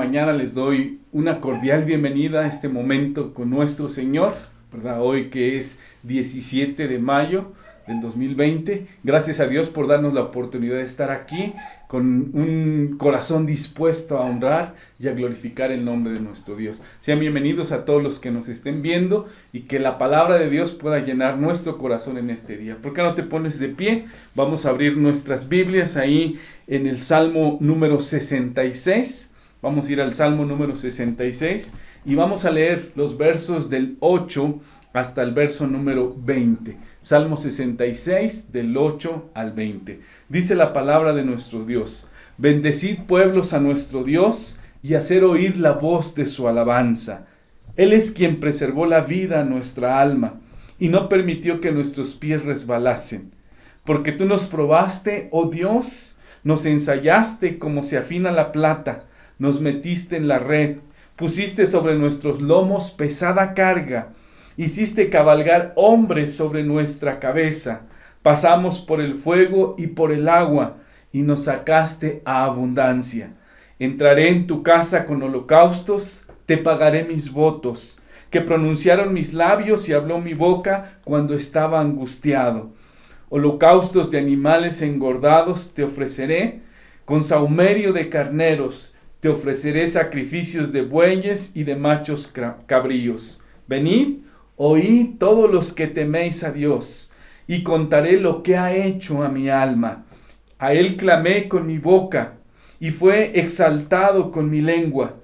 mañana les doy una cordial bienvenida a este momento con nuestro Señor, ¿verdad? Hoy que es 17 de mayo del 2020. Gracias a Dios por darnos la oportunidad de estar aquí con un corazón dispuesto a honrar y a glorificar el nombre de nuestro Dios. Sean bienvenidos a todos los que nos estén viendo y que la palabra de Dios pueda llenar nuestro corazón en este día. ¿Por qué no te pones de pie? Vamos a abrir nuestras Biblias ahí en el Salmo número 66. Vamos a ir al Salmo número 66 y vamos a leer los versos del 8 hasta el verso número 20. Salmo 66, del 8 al 20. Dice la palabra de nuestro Dios: bendecid pueblos a nuestro Dios y hacer oír la voz de su alabanza. Él es quien preservó la vida a nuestra alma y no permitió que nuestros pies resbalasen. Porque tú nos probaste, oh Dios, nos ensayaste como se afina la plata, nos metiste en la red, pusiste sobre nuestros lomos pesada carga, hiciste cabalgar hombres sobre nuestra cabeza, pasamos por el fuego y por el agua, y nos sacaste a abundancia. Entraré en tu casa con holocaustos, te pagaré mis votos, que pronunciaron mis labios y habló mi boca cuando estaba angustiado. Holocaustos de animales engordados te ofreceré, con sahumerio de carneros, te ofreceré sacrificios de bueyes y de machos cabríos. Venid, oíd todos los que teméis a Dios, y contaré lo que ha hecho a mi alma. A él clamé con mi boca, y fue exaltado con mi lengua.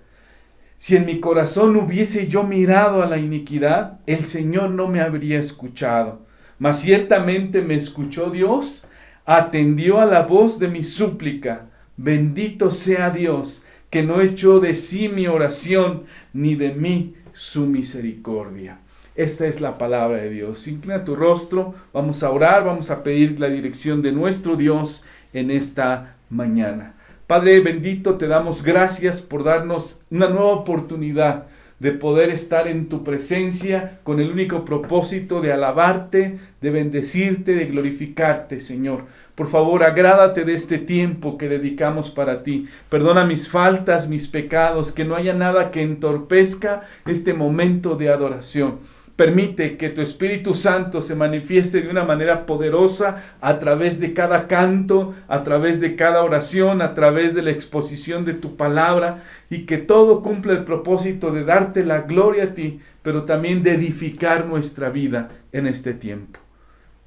Si en mi corazón hubiese yo mirado a la iniquidad, el Señor no me habría escuchado. Mas ciertamente me escuchó Dios, atendió a la voz de mi súplica. Bendito sea Dios, que no echó de sí mi oración, ni de mí su misericordia. Esta es la palabra de Dios. Inclina tu rostro, vamos a orar, vamos a pedir la dirección de nuestro Dios en esta mañana. Padre bendito, te damos gracias por darnos una nueva oportunidad de poder estar en tu presencia con el único propósito de alabarte, de bendecirte, de glorificarte, Señor. Por favor, agrádate de este tiempo que dedicamos para ti. Perdona mis faltas, mis pecados, que no haya nada que entorpezca este momento de adoración. Permite que tu Espíritu Santo se manifieste de una manera poderosa a través de cada canto, a través de cada oración, a través de la exposición de tu palabra, y que todo cumpla el propósito de darte la gloria a ti, pero también de edificar nuestra vida en este tiempo.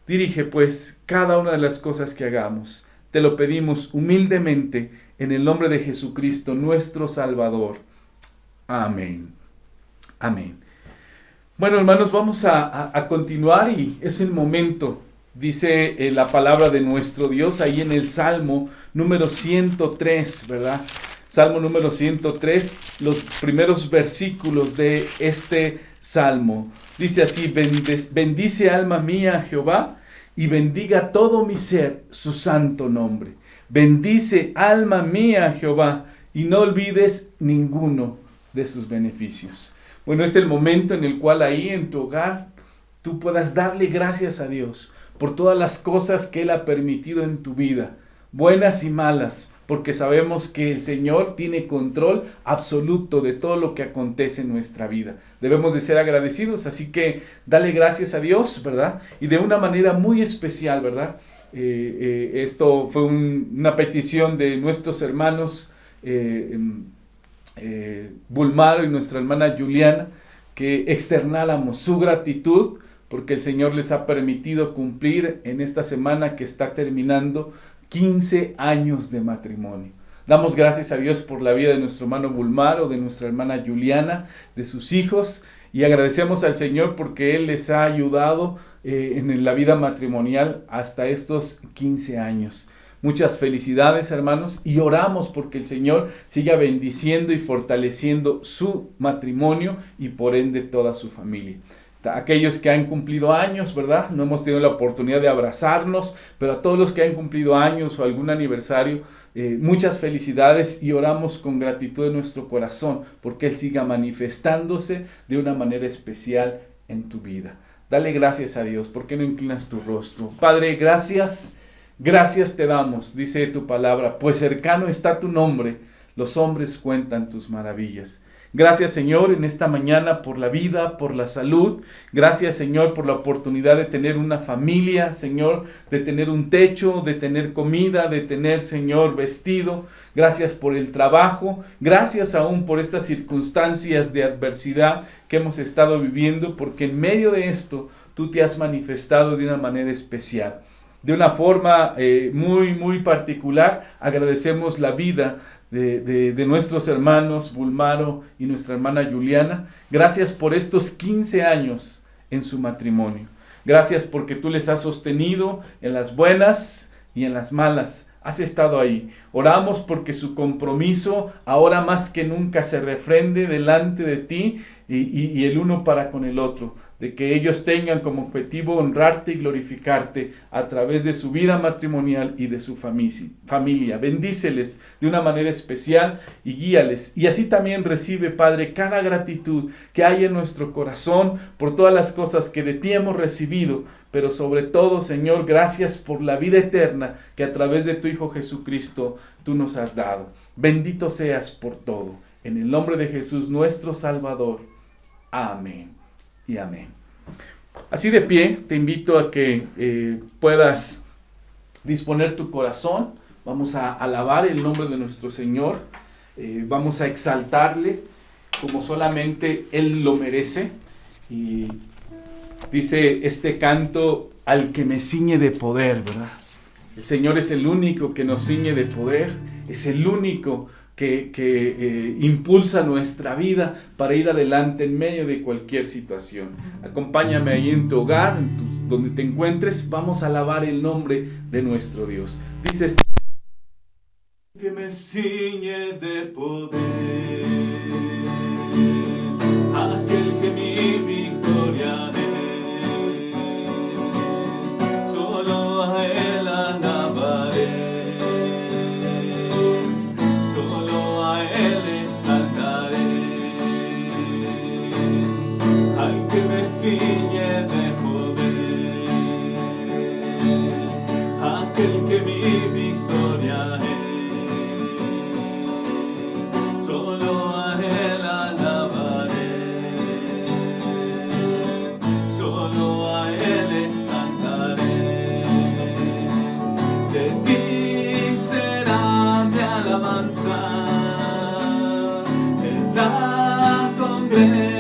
Dirige pues cada una de las cosas que hagamos. Te lo pedimos humildemente en el nombre de Jesucristo, nuestro Salvador. Amén. Amén. Bueno, hermanos, vamos a continuar y es el momento, dice la palabra de nuestro Dios ahí en el Salmo número 103, ¿verdad? Salmo número 103, los primeros versículos de este Salmo. Dice así: bendice alma mía a Jehová y bendiga todo mi ser su santo nombre. Bendice alma mía a Jehová y no olvides ninguno de sus beneficios. Bueno, es el momento en el cual ahí en tu hogar tú puedas darle gracias a Dios por todas las cosas que Él ha permitido en tu vida, buenas y malas, porque sabemos que el Señor tiene control absoluto de todo lo que acontece en nuestra vida. Debemos de ser agradecidos, así que dale gracias a Dios, ¿verdad? Y de una manera muy especial, ¿verdad? Esto fue una petición de nuestros hermanos Bulmaro y nuestra hermana Juliana, que externáramos su gratitud porque el Señor les ha permitido cumplir en esta semana que está terminando 15 años de matrimonio. Damos gracias a Dios por la vida de nuestro hermano Bulmaro, de nuestra hermana Juliana, de sus hijos, y agradecemos al Señor porque Él les ha ayudado en la vida matrimonial hasta estos 15 años. Muchas felicidades, hermanos, y oramos porque el Señor siga bendiciendo y fortaleciendo su matrimonio y por ende toda su familia. Aquellos que han cumplido años, ¿verdad? No hemos tenido la oportunidad de abrazarnos, pero a todos los que han cumplido años o algún aniversario, muchas felicidades, y oramos con gratitud en nuestro corazón porque Él siga manifestándose de una manera especial en tu vida. Dale gracias a Dios. ¿Por qué no inclinas tu rostro? Padre, gracias te damos, dice tu palabra, pues cercano está tu nombre. Los hombres cuentan tus maravillas. Gracias, Señor, en esta mañana por la vida, por la salud. Gracias, Señor, por la oportunidad de tener una familia, Señor, de tener un techo, de tener comida, de tener, Señor, vestido. Gracias por el trabajo. Gracias aún por estas circunstancias de adversidad que hemos estado viviendo, porque en medio de esto tú te has manifestado de una manera especial. De una forma muy particular, agradecemos la vida de nuestros hermanos Bulmaro y nuestra hermana Juliana. Gracias por estos 15 años en su matrimonio. Gracias porque tú les has sostenido en las buenas y en las malas. Has estado ahí. Oramos porque su compromiso ahora más que nunca se refrende delante de ti y el uno para con el otro. De que ellos tengan como objetivo honrarte y glorificarte a través de su vida matrimonial y de su familia. Bendíceles de una manera especial y guíales. Y así también recibe, Padre, cada gratitud que hay en nuestro corazón por todas las cosas que de ti hemos recibido. Pero sobre todo, Señor, gracias por la vida eterna que a través de tu Hijo Jesucristo tú nos has dado. Bendito seas por todo. En el nombre de Jesús, nuestro Salvador. Amén y amén. Así de pie, te invito a que puedas disponer tu corazón. Vamos a alabar el nombre de nuestro Señor. Vamos a exaltarle como solamente Él lo merece. Y dice este canto, al que me ciñe de poder, ¿verdad? El Señor es el único que nos ciñe de poder. Es el único que impulsa nuestra vida para ir adelante en medio de cualquier situación. Acompáñame ahí en tu hogar, donde te encuentres. Vamos a alabar el nombre de nuestro Dios. Dice este: que me ciñe de poder, aquel que mi victoria es, solo a Él alabaré. Ciñe de poder, aquel que mi victoria es, solo a Él alabaré, solo a Él exaltaré. De ti será mi alabanza en la congregación.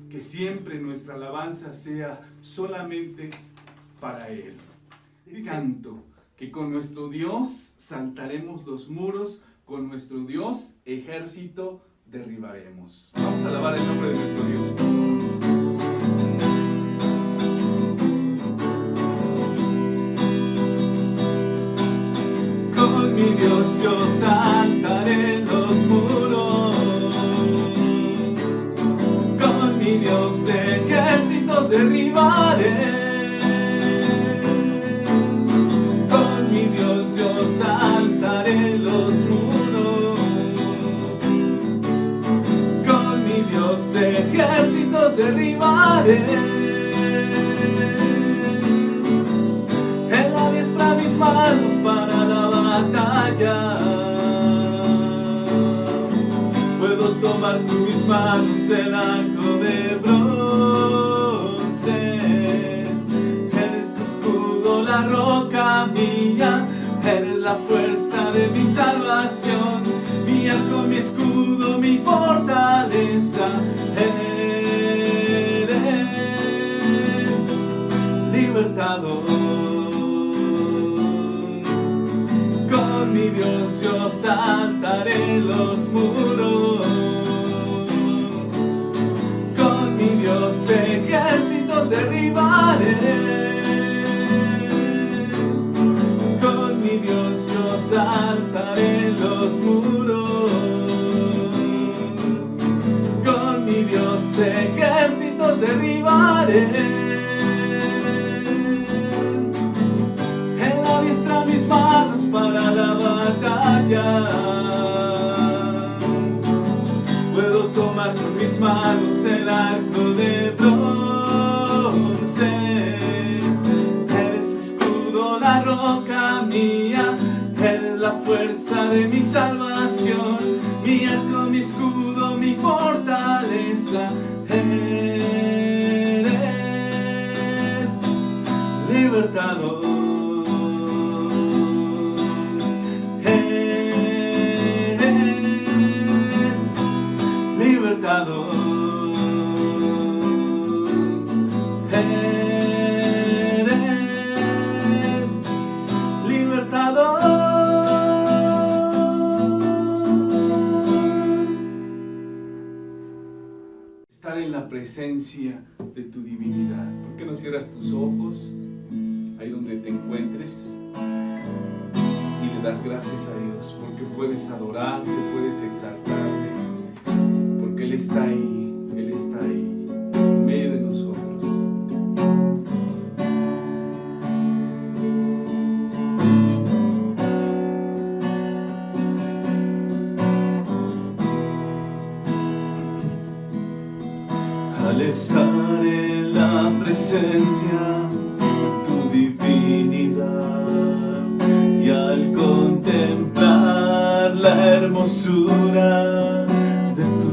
Que siempre nuestra alabanza sea solamente para Él. Canto que con nuestro Dios saltaremos los muros, con nuestro Dios ejército derribaremos. Vamos a alabar el nombre de nuestro Dios. Con mi Dios yo saltaré los muros, con mi Dios ejércitos derribaré. Con mi Dios yo saltaré los muros, con mi Dios ejércitos derribaré. Él adiestra mis manos para la batalla. Puedo tomar con mis manos el arco de bronce. Eres tu escudo, la roca mía. Eres la fuerza de mi salvación. Mi arco, mi escudo, mi fortaleza. Eres libertador. Con mi Dios yo saltaré los muros, con mi Dios ejércitos derribaré. Con mi Dios yo saltaré los muros, con mi Dios ejércitos derribaré. Mis manos para la batalla. Puedo tomar con mis manos el arco de bronce. Eres escudo, la roca mía. Eres la fuerza de mi salvación. Mi arco, mi escudo, mi fortaleza. Eres libertador. Libertador, eres libertador. Estar en la presencia de tu divinidad. ¿Por qué no cierras tus ojos ahí donde te encuentres y le das gracias a Dios? Porque puedes adorarle, puedes exaltarle. Él está ahí en medio de nosotros. Al estar en la presencia de tu divinidad y al contemplar la hermosura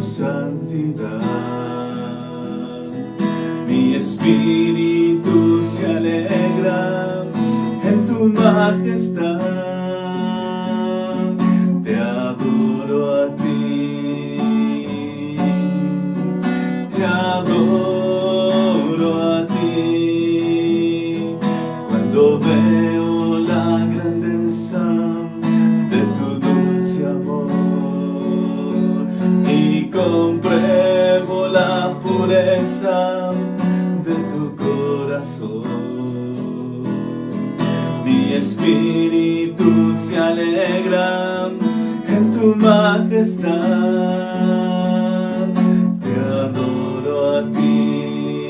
santidad, mi espíritu se alegra en tu majestad. Te adoro a ti, te adoro a ti. Cuando veo la grandeza de tu dulce amor y compruebo la pureza de tu corazón, mi espíritu se alegra en tu majestad. Te adoro a ti,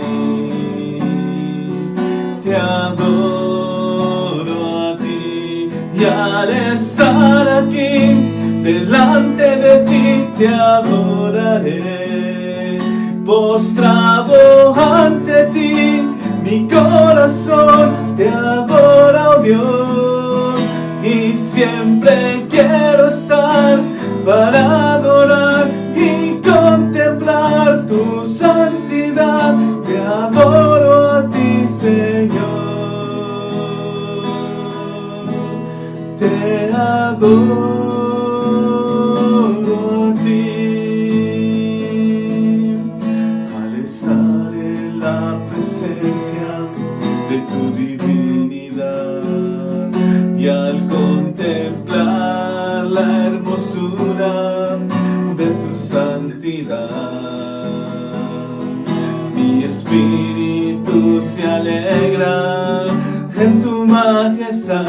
te adoro a ti, y al estar aquí delante de ti te adoraré. Postrado ante ti, mi corazón te adora, oh Dios, y siempre quiero estar para adorar y contemplar tu santidad. Te adoro a ti, Señor, te adoro. De tu divinidad y al contemplar la hermosura de tu santidad. Mi espíritu se alegra en tu majestad.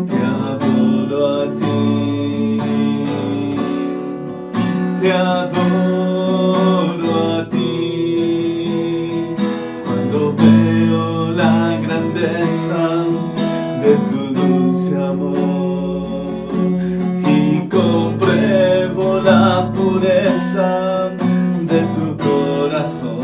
Te adoro a ti, te adoro a ti. Cuando veo la grandeza de tu dulce amor y compruebo la pureza de tu corazón,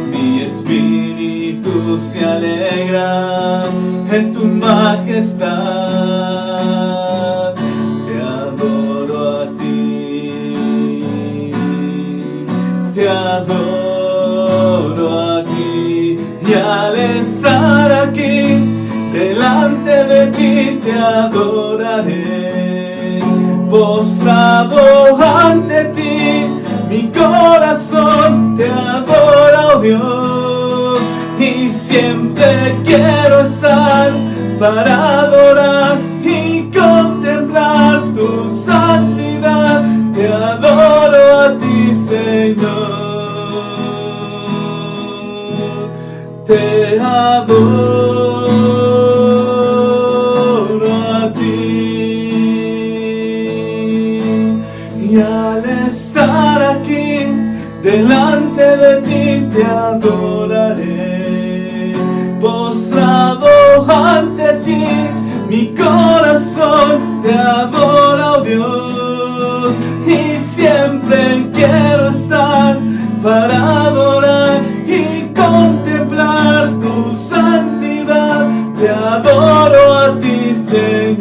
mi espíritu se alegra en tu majestad. Te adoro a ti, te adoro a ti, y al estar aquí delante de ti te adoraré. Postrado ante ti, mi corazón te adora, oh Dios, y siempre quiero estar para adorar y contemplar tu santidad. Te adoro a ti, Señor, te adoro a ti, y al estar aquí delante de ti te adoraré. Postrado ante ti, mi corazón te adora, oh Dios, y siempre quiero estar para adorar y contemplar tu santidad. Te adoro a ti, Señor,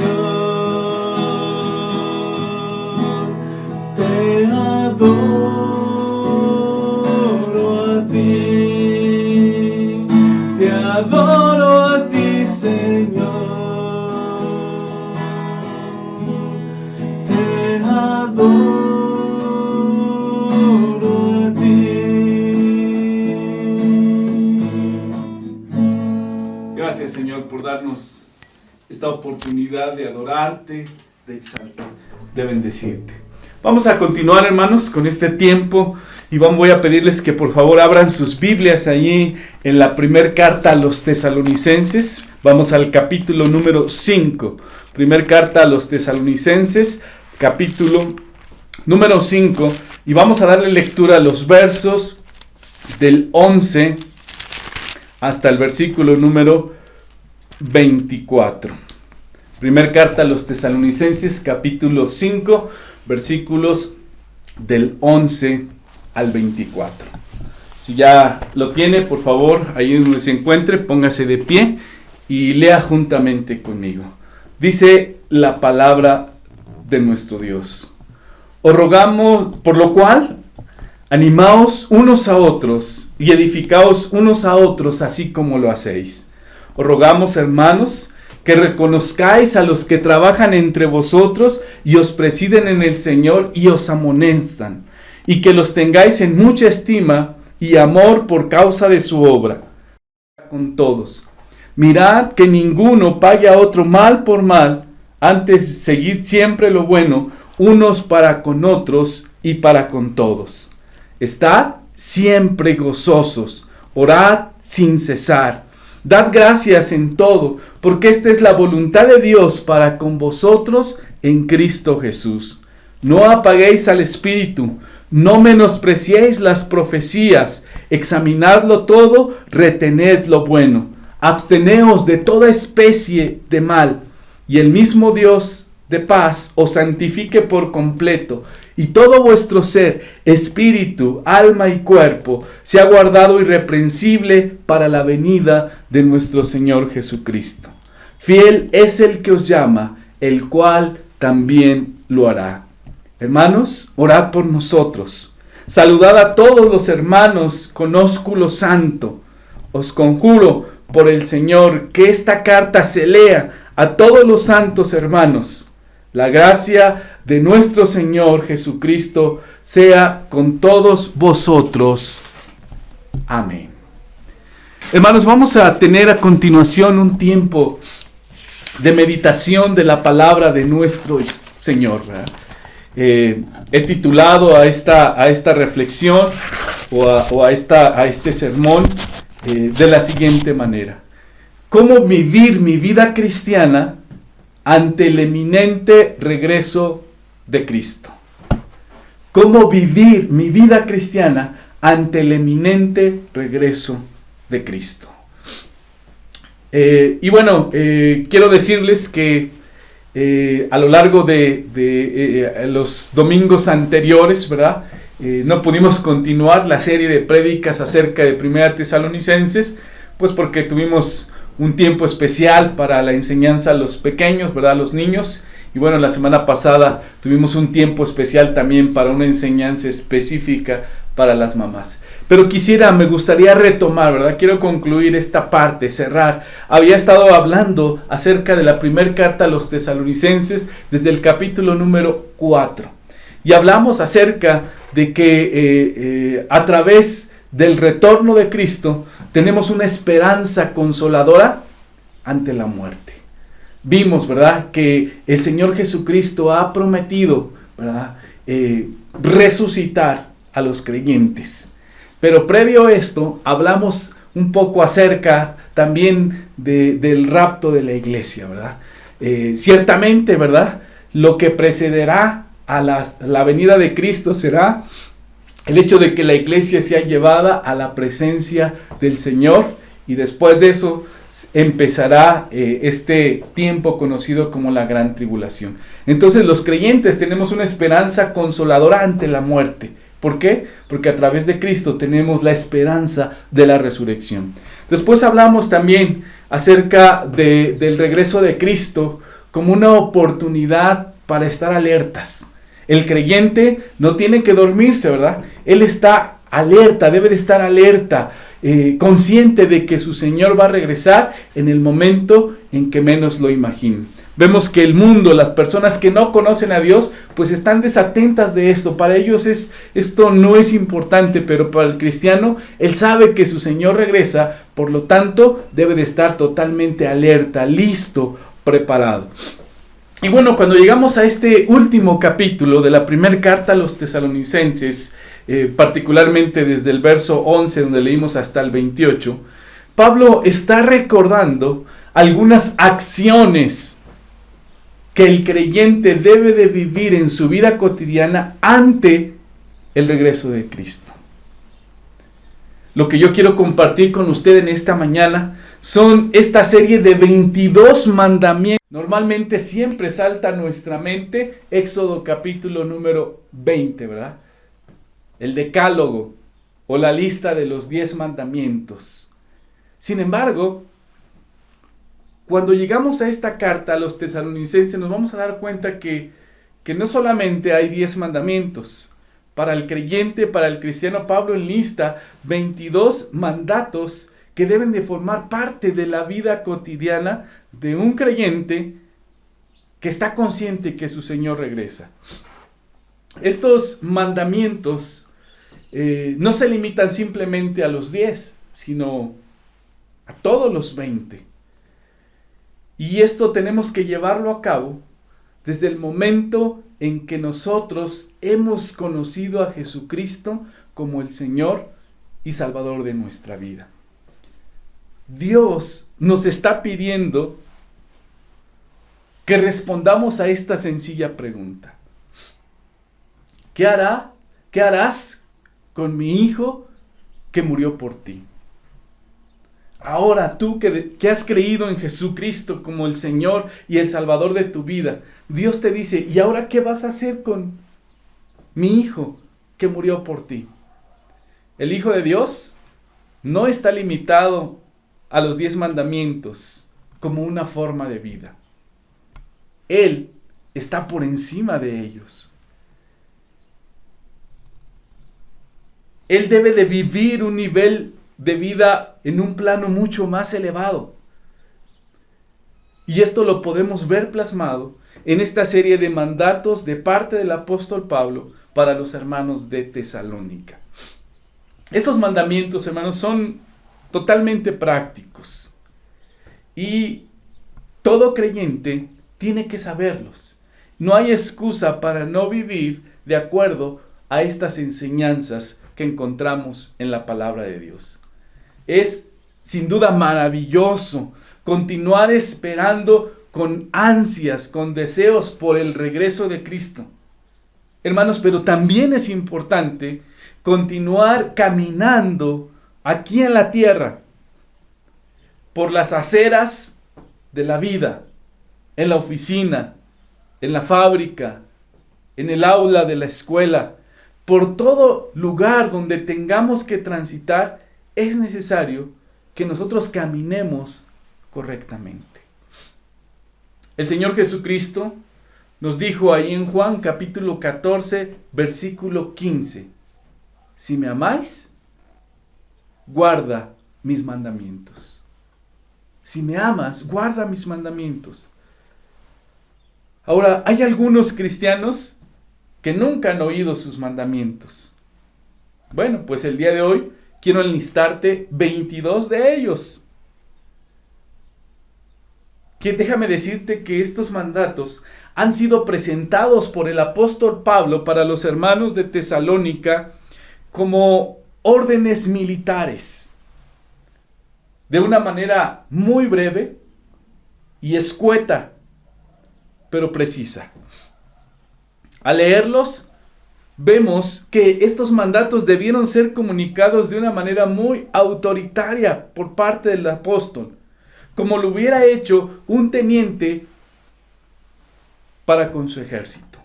te adoro a ti, te adoro a ti, Señor, te adoro a ti. Gracias, Señor, por darnos esta oportunidad de adorarte, de exaltar, de bendecirte. Vamos a continuar, hermanos, con este tiempo y voy a pedirles que por favor abran sus Biblias allí en la primera carta a los Tesalonicenses. Vamos al capítulo número 5. Primera carta a los Tesalonicenses, capítulo número 5. Y vamos a darle lectura a los versos del 11 hasta el versículo número 24. Primera carta a los Tesalonicenses, capítulo 5, versículos del 11 al 24. Si ya lo tiene, por favor, ahí donde se encuentre, póngase de pie y lea juntamente conmigo. Dice la palabra de nuestro Dios. Os rogamos, por lo cual, animaos unos a otros y edificaos unos a otros, así como lo hacéis. Os rogamos, hermanos, que reconozcáis a los que trabajan entre vosotros y os presiden en el Señor y os amonestan, y que los tengáis en mucha estima y amor por causa de su obra. Con todos, mirad que ninguno pague a otro mal por mal, antes seguid siempre lo bueno, unos para con otros y para con todos. Estad siempre gozosos, orad sin cesar. Dad gracias en todo, porque esta es la voluntad de Dios para con vosotros en Cristo Jesús. No apaguéis al Espíritu, no menospreciéis las profecías, examinadlo todo, retened lo bueno, absteneos de toda especie de mal, y el mismo Dios de paz os santifique por completo, y todo vuestro ser, espíritu, alma y cuerpo, sea guardado irreprensible para la venida de nuestro Señor Jesucristo. Fiel es el que os llama, el cual también lo hará. Hermanos, orad por nosotros. Saludad a todos los hermanos con ósculo santo. Os conjuro por el Señor que esta carta se lea a todos los santos hermanos. La gracia de nuestro Señor Jesucristo sea con todos vosotros. Amén. Hermanos, vamos a tener a continuación un tiempo de meditación de la palabra de nuestro Señor, ¿verdad? he titulado a esta reflexión o a este sermón de la siguiente manera: ¿cómo vivir mi vida cristiana ante el eminente regreso de Cristo? ¿Cómo vivir mi vida cristiana ante el eminente regreso de Cristo? Y bueno, quiero decirles que a lo largo de los domingos anteriores, ¿verdad? No pudimos continuar la serie de prédicas acerca de Primera Tesalonicenses, pues porque tuvimos un tiempo especial para la enseñanza a los pequeños, ¿verdad? A los niños. Y bueno, la semana pasada tuvimos un tiempo especial también para una enseñanza específica para las mamás. Pero me gustaría retomar, ¿verdad? Quiero concluir esta parte, cerrar. Había estado hablando acerca de la primera carta a los tesalonicenses desde el capítulo número 4. Y hablamos acerca de que a través del retorno de Cristo tenemos una esperanza consoladora ante la muerte. Vimos, ¿verdad?, que el Señor Jesucristo ha prometido, ¿verdad?, resucitar a los creyentes. Pero previo a esto, hablamos un poco acerca también del rapto de la iglesia, ¿verdad? Ciertamente, ¿verdad?, lo que precederá a la venida de Cristo será el hecho de que la iglesia sea llevada a la presencia del Señor, y después de eso empezará este tiempo conocido como la gran tribulación. Entonces los creyentes tenemos una esperanza consoladora ante la muerte. ¿Por qué? Porque a través de Cristo tenemos la esperanza de la resurrección. Después hablamos también acerca del regreso de Cristo como una oportunidad para estar alertas. El creyente no tiene que dormirse, ¿verdad? Él está alerta, debe de estar alerta, consciente de que su Señor va a regresar en el momento en que menos lo imaginen. Vemos que el mundo, las personas que no conocen a Dios, pues están desatentas de esto. Para ellos esto no es importante, pero para el cristiano, él sabe que su Señor regresa, por lo tanto, debe de estar totalmente alerta, listo, preparado. Y bueno, cuando llegamos a este último capítulo de la primera carta a los tesalonicenses, particularmente desde el verso 11, donde leímos hasta el 28, Pablo está recordando algunas acciones que el creyente debe de vivir en su vida cotidiana ante el regreso de Cristo. Lo que yo quiero compartir con usted en esta mañana son esta serie de 22 mandamientos. Normalmente siempre salta a nuestra mente Éxodo capítulo número 20, ¿verdad? El decálogo o la lista de los 10 mandamientos. Sin embargo, cuando llegamos a esta carta a los tesalonicenses, nos vamos a dar cuenta que no solamente hay 10 mandamientos. Para el creyente, para el cristiano, Pablo enlista 22 mandatos que deben de formar parte de la vida cotidiana de un creyente que está consciente que su Señor regresa. Estos mandamientos no se limitan simplemente a los 10, sino a todos los 20. Y esto tenemos que llevarlo a cabo desde el momento en que nosotros hemos conocido a Jesucristo como el Señor y Salvador de nuestra vida. Dios nos está pidiendo que respondamos a esta sencilla pregunta. ¿Qué harás con mi hijo que murió por ti? Ahora tú que has creído en Jesucristo como el Señor y el Salvador de tu vida, Dios te dice, ¿y ahora qué vas a hacer con mi hijo que murió por ti? El Hijo de Dios no está limitado a los 10 mandamientos como una forma de vida. Él está por encima de ellos. Él debe de vivir un nivel de vida en un plano mucho más elevado. Y esto lo podemos ver plasmado en esta serie de mandatos de parte del apóstol Pablo para los hermanos de Tesalónica. Estos mandamientos, hermanos, son totalmente prácticos. Y todo creyente tiene que saberlos. no hay excusa para no vivir de acuerdo a estas enseñanzas que encontramos en la palabra de Dios. Es sin duda maravilloso continuar esperando con ansias, con deseos por el regreso de Cristo. Hermanos, pero también es importante continuar caminando aquí en la tierra, por las aceras de la vida, en la oficina, en la fábrica, en el aula de la escuela, por todo lugar donde tengamos que transitar, es necesario que nosotros caminemos correctamente. El Señor Jesucristo nos dijo ahí en Juan capítulo 14, versículo 15, si me amáis, guarda mis mandamientos. Si me amas, guarda mis mandamientos. Ahora, hay algunos cristianos que nunca han oído sus mandamientos. Bueno, pues el día de hoy quiero enlistarte 22 de ellos. Que déjame decirte que estos mandatos han sido presentados por el apóstol Pablo para los hermanos de Tesalónica como órdenes militares. De una manera muy breve y escueta, pero precisa. Al leerlos, vemos que estos mandatos debieron ser comunicados de una manera muy autoritaria por parte del apóstol, como lo hubiera hecho un teniente para con su ejército.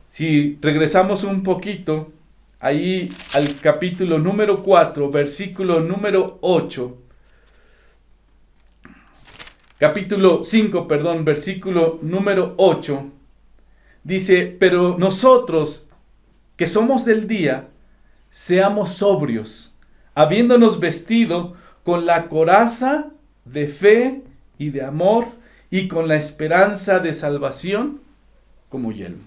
Si regresamos un poquito ahí al capítulo número 4, versículo número 8, capítulo 5, versículo número 8, dice, pero nosotros que somos del día, seamos sobrios, habiéndonos vestido con la coraza de fe y de amor y con la esperanza de salvación como yelmo.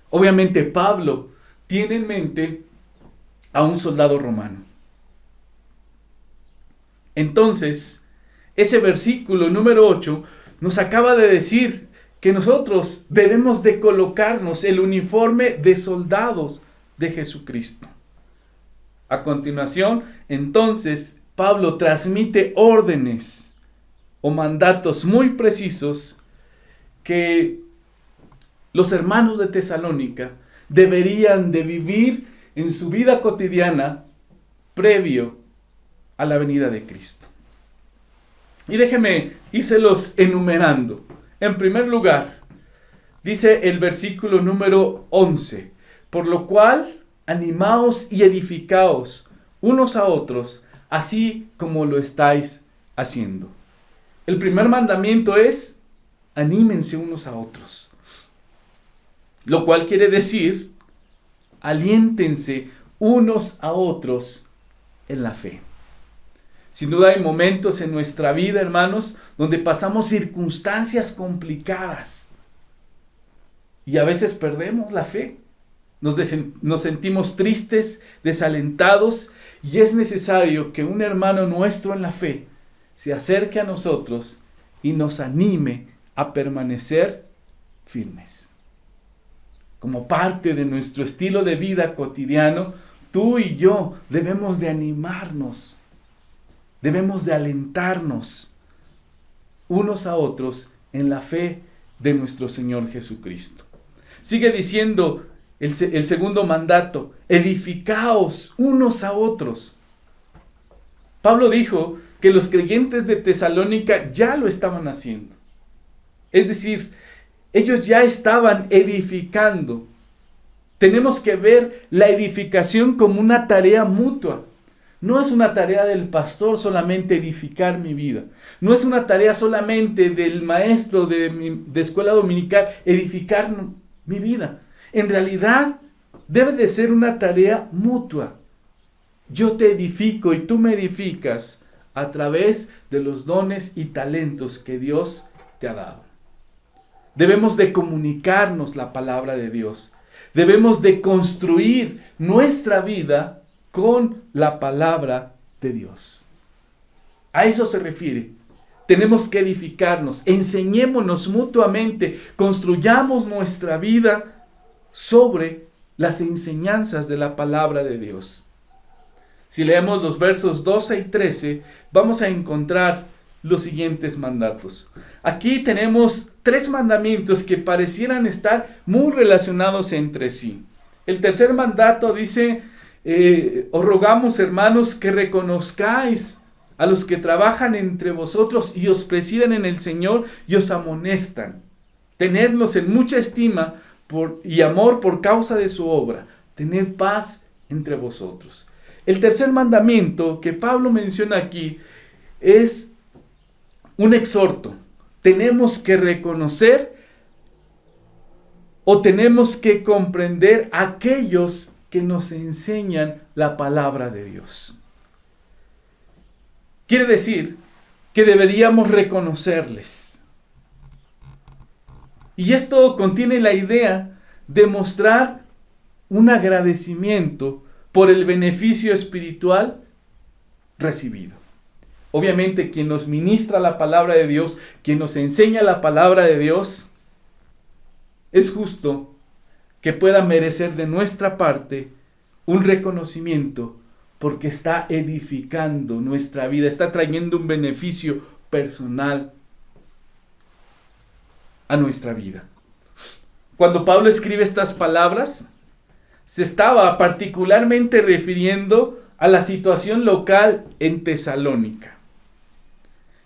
Obviamente Pablo tiene en mente a un soldado romano. Entonces, ese versículo número 8 nos acaba de decir que nosotros debemos de colocarnos el uniforme de soldados de Jesucristo. A continuación, entonces, Pablo transmite órdenes o mandatos muy precisos que los hermanos de Tesalónica deberían de vivir en su vida cotidiana previo a la venida de Cristo. Y déjeme írselos enumerando. En primer lugar, dice el versículo número 11, por lo cual animaos y edificaos unos a otros, así como lo estáis haciendo. El primer mandamiento es, anímense unos a otros. Lo cual quiere decir, aliéntense unos a otros en la fe. Sin duda hay momentos en nuestra vida, hermanos, donde pasamos circunstancias complicadas y a veces perdemos la fe. Nos sentimos tristes, desalentados, y es necesario que un hermano nuestro en la fe se acerque a nosotros y nos anime a permanecer firmes. Como parte de nuestro estilo de vida cotidiano, tú y yo debemos de animarnos, debemos de alentarnos unos a otros en la fe de nuestro Señor Jesucristo. Sigue diciendo el segundo mandato, edificaos unos a otros. Pablo dijo que los creyentes de Tesalónica ya lo estaban haciendo. Es decir, ellos ya estaban edificando. Tenemos que ver la edificación como una tarea mutua. No es una tarea del pastor solamente edificar mi vida. No es una tarea solamente del maestro de escuela dominical edificar mi vida. En realidad debe de ser una tarea mutua. Yo te edifico y tú me edificas a través de los dones y talentos que Dios te ha dado. Debemos de comunicarnos la palabra de Dios. Debemos de construir nuestra vida con la palabra de Dios. A eso se refiere tenemos que edificarnos, enseñémonos mutuamente, construyamos nuestra vida sobre las enseñanzas de la palabra de Dios. Si leemos los versos 12 y 13, vamos a encontrar los siguientes mandatos. Aquí tenemos 3 mandamientos que parecieran estar muy relacionados entre sí. El tercer mandato dice, os rogamos, hermanos, que reconozcáis a los que trabajan entre vosotros y os presiden en el Señor y os amonestan. Tenedlos en mucha estima y amor por causa de su obra. Tened paz entre vosotros. El tercer mandamiento que Pablo menciona aquí es un exhorto. Tenemos que reconocer o tenemos que comprender a aquellos que nos enseñan la palabra de Dios. Quiere decir que deberíamos reconocerles. Y esto contiene la idea de mostrar un agradecimiento por el beneficio espiritual recibido. Obviamente, quien nos ministra la palabra de Dios, quien nos enseña la palabra de Dios, es justo que pueda merecer de nuestra parte un reconocimiento porque está edificando nuestra vida, está trayendo un beneficio personal a nuestra vida. Cuando Pablo escribe estas palabras, se estaba particularmente refiriendo a la situación local en Tesalónica.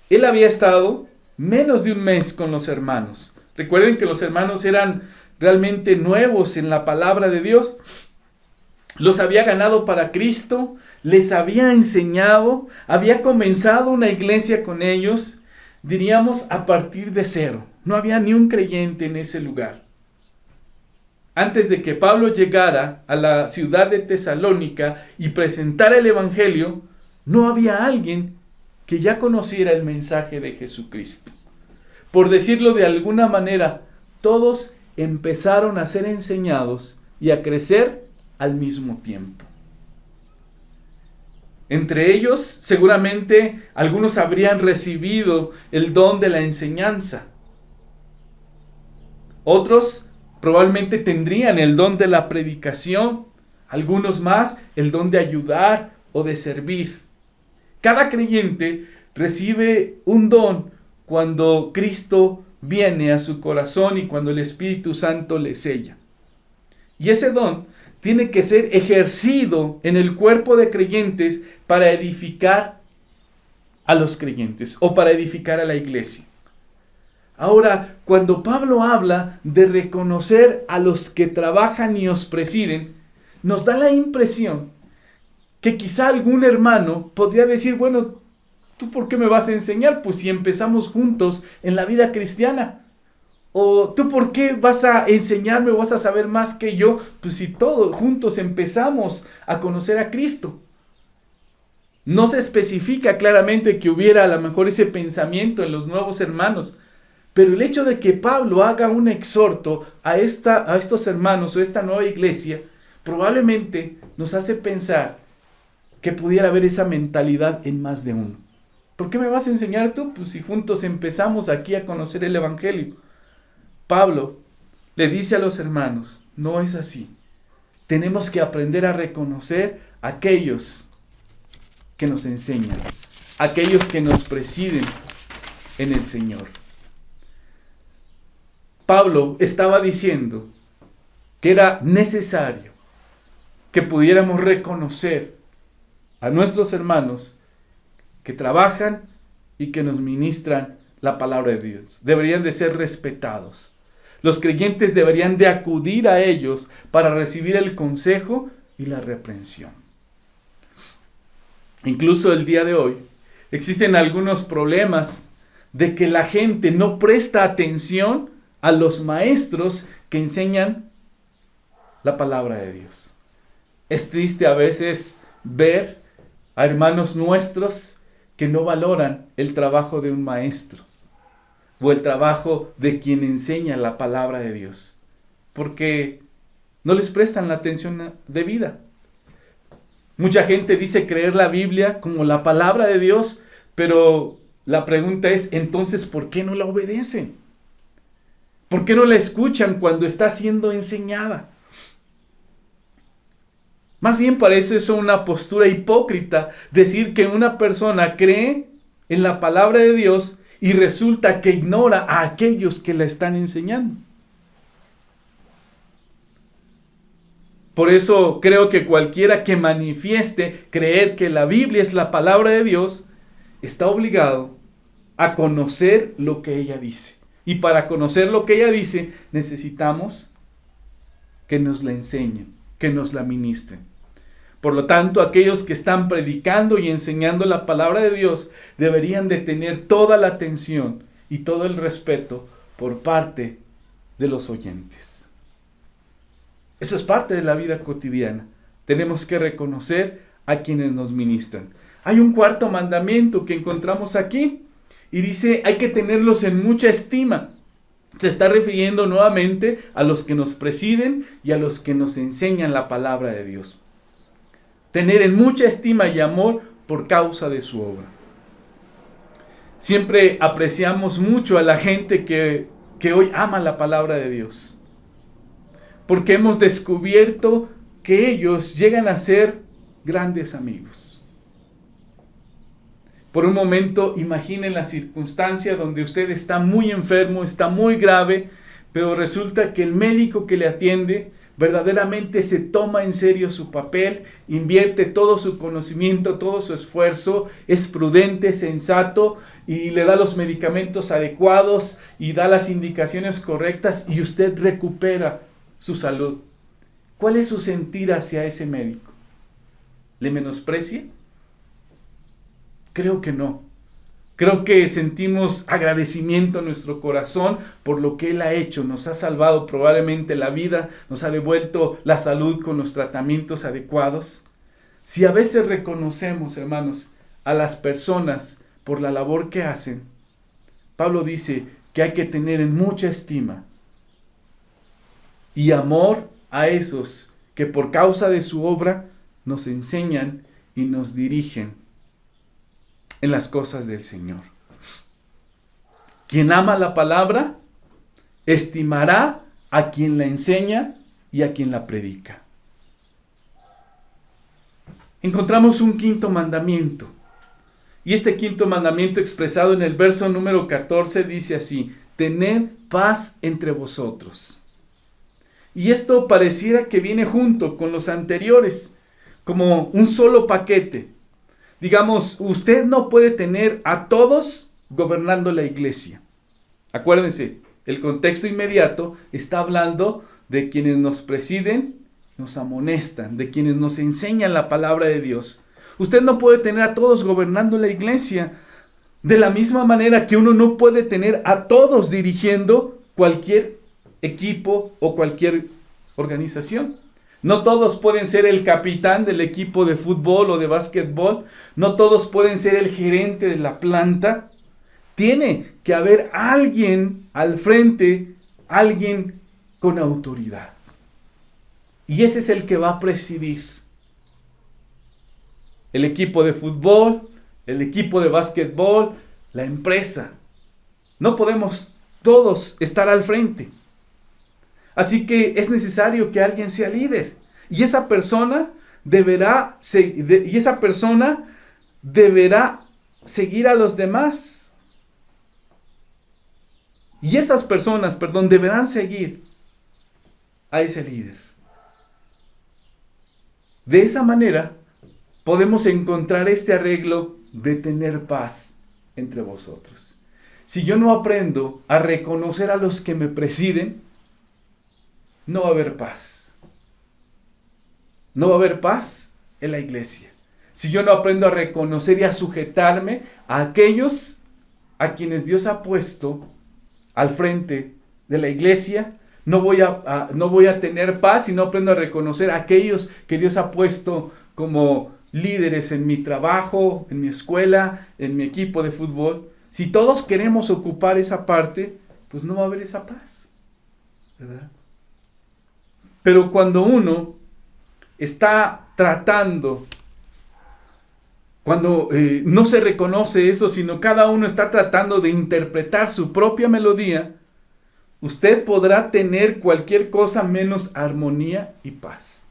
Él había estado menos de un mes con los hermanos. Recuerden que los hermanos eran realmente nuevos en la palabra de Dios. Los había ganado para Cristo, les había enseñado, había comenzado una iglesia con ellos, diríamos a partir de cero. No había ni un creyente en ese lugar. Antes de que Pablo llegara a la ciudad de Tesalónica y presentara el Evangelio, no había alguien que ya conociera el mensaje de Jesucristo. Por decirlo de alguna manera, todos empezaron a ser enseñados y a crecer al mismo tiempo. Entre ellos, seguramente, algunos habrían recibido el don de la enseñanza. Otros probablemente tendrían el don de la predicación. Algunos más, el don de ayudar o de servir. Cada creyente recibe un don cuando Cristo viene a su corazón y cuando el Espíritu Santo le sella. Y ese don tiene que ser ejercido en el cuerpo de creyentes para edificar a los creyentes o para edificar a la iglesia. Ahora, cuando Pablo habla de reconocer a los que trabajan y os presiden, nos da la impresión que quizá algún hermano podría decir, bueno, ¿tú por qué me vas a enseñar? Pues si empezamos juntos en la vida cristiana. O ¿tú por qué vas a enseñarme o vas a saber más que yo? Pues si todos juntos empezamos a conocer a Cristo. No se especifica claramente que hubiera a lo mejor ese pensamiento en los nuevos hermanos. Pero el hecho de que Pablo haga un exhorto a estos hermanos o a esta nueva iglesia, probablemente nos hace pensar que pudiera haber esa mentalidad en más de uno. ¿Por qué me vas a enseñar tú? Pues si juntos empezamos aquí a conocer el Evangelio. Pablo le dice a los hermanos, no es así. Tenemos que aprender a reconocer a aquellos que nos enseñan, aquellos que nos presiden en el Señor. Pablo estaba diciendo que era necesario que pudiéramos reconocer a nuestros hermanos que trabajan y que nos ministran la palabra de Dios. Deberían de ser respetados. Los creyentes deberían de acudir a ellos para recibir el consejo y la reprensión. Incluso el día de hoy existen algunos problemas de que la gente no presta atención a los maestros que enseñan la palabra de Dios. Es triste a veces ver a hermanos nuestros que no valoran el trabajo de un maestro o el trabajo de quien enseña la palabra de Dios, porque no les prestan la atención debida. Mucha gente dice creer la Biblia como la palabra de Dios, pero La pregunta es, entonces, ¿por qué no la obedecen? ¿Por qué no la escuchan cuando está siendo enseñada? Más bien parece eso una postura hipócrita, decir que una persona cree en la palabra de Dios y resulta que ignora a aquellos que la están enseñando. Por eso creo que cualquiera que manifieste creer que la Biblia es la palabra de Dios, está obligado a conocer lo que ella dice. Y para conocer lo que ella dice, necesitamos que nos la enseñen, que nos la ministren. Por lo tanto, aquellos que están predicando y enseñando la palabra de Dios deberían de tener toda la atención y todo el respeto por parte de los oyentes. Eso es parte de la vida cotidiana. Tenemos que reconocer a quienes nos ministran. Hay un cuarto mandamiento que encontramos aquí y dice, hay que tenerlos en mucha estima. Se está refiriendo nuevamente a los que nos presiden y a los que nos enseñan la palabra de Dios. Tener en mucha estima y amor por causa de su obra. Siempre apreciamos mucho a la gente que hoy ama la palabra de Dios, porque hemos descubierto que ellos llegan a ser grandes amigos. Por un momento, imaginen la circunstancia donde usted está muy enfermo, está muy grave, pero resulta que el médico que le atiende verdaderamente se toma en serio su papel, invierte todo su conocimiento, todo su esfuerzo, es prudente, sensato y le da los medicamentos adecuados y da las indicaciones correctas y usted recupera su salud. ¿Cuál es su sentir hacia ese médico? ¿Le menosprecia? Creo que no. Creo que sentimos agradecimiento en nuestro corazón por lo que Él ha hecho. Nos ha salvado probablemente la vida, nos ha devuelto la salud con los tratamientos adecuados. Si a veces reconocemos, hermanos, a las personas por la labor que hacen, Pablo dice que hay que tener en mucha estima y amor a esos que por causa de su obra nos enseñan y nos dirigen en las cosas del Señor. Quien ama la palabra, estimará a quien la enseña y a quien la predica. Encontramos un quinto mandamiento. Y este quinto mandamiento expresado en el verso número 14 dice así: tened paz entre vosotros. Y esto pareciera que viene junto con los anteriores, como un solo paquete. Digamos, usted no puede tener a todos gobernando la iglesia. Acuérdense, el contexto inmediato está hablando de quienes nos presiden, nos amonestan, de quienes nos enseñan la palabra de Dios. Usted no puede tener a todos gobernando la iglesia, de la misma manera que uno no puede tener a todos dirigiendo cualquier equipo o cualquier organización. No todos pueden ser el capitán del equipo de fútbol o de básquetbol. No todos pueden ser el gerente de la planta. Tiene que haber alguien al frente, alguien con autoridad. Y ese es el que va a presidir. El equipo de fútbol, el equipo de básquetbol, la empresa. No podemos todos estar al frente. Así que es necesario que alguien sea líder. Y esa persona deberá seguir a los demás. Y esas personas, deberán seguir a ese líder. De esa manera podemos encontrar este arreglo de tener paz entre vosotros. Si yo no aprendo a reconocer a los que me presiden, no va a haber paz. No va a haber paz en la iglesia. Si yo no aprendo a reconocer y a sujetarme a aquellos a quienes Dios ha puesto al frente de la iglesia, no voy a tener paz si no aprendo a reconocer a aquellos que Dios ha puesto como líderes en mi trabajo, en mi escuela, en mi equipo de fútbol. Si todos queremos ocupar esa parte, pues no va a haber esa paz, ¿verdad? Pero cuando uno está tratando cuando no se reconoce eso, sino cada uno está tratando de interpretar su propia melodía, usted podrá tener cualquier cosa menos armonía y paz.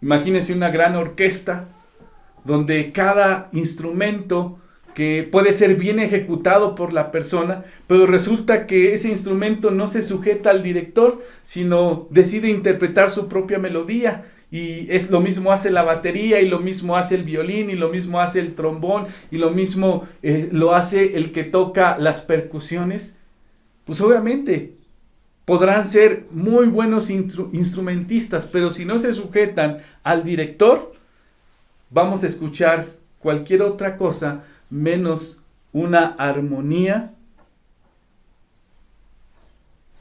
Imagínese una gran orquesta donde cada instrumento que puede ser bien ejecutado por la persona, pero resulta que ese instrumento no se sujeta al director, sino decide interpretar su propia melodía. Y es lo mismo hace la batería, y lo mismo hace el violín, y lo mismo hace el trombón, y lo mismo lo hace el que toca las percusiones. Pues obviamente podrán ser muy buenos instrumentistas, pero si no se sujetan al director, vamos a escuchar cualquier otra cosa menos una armonía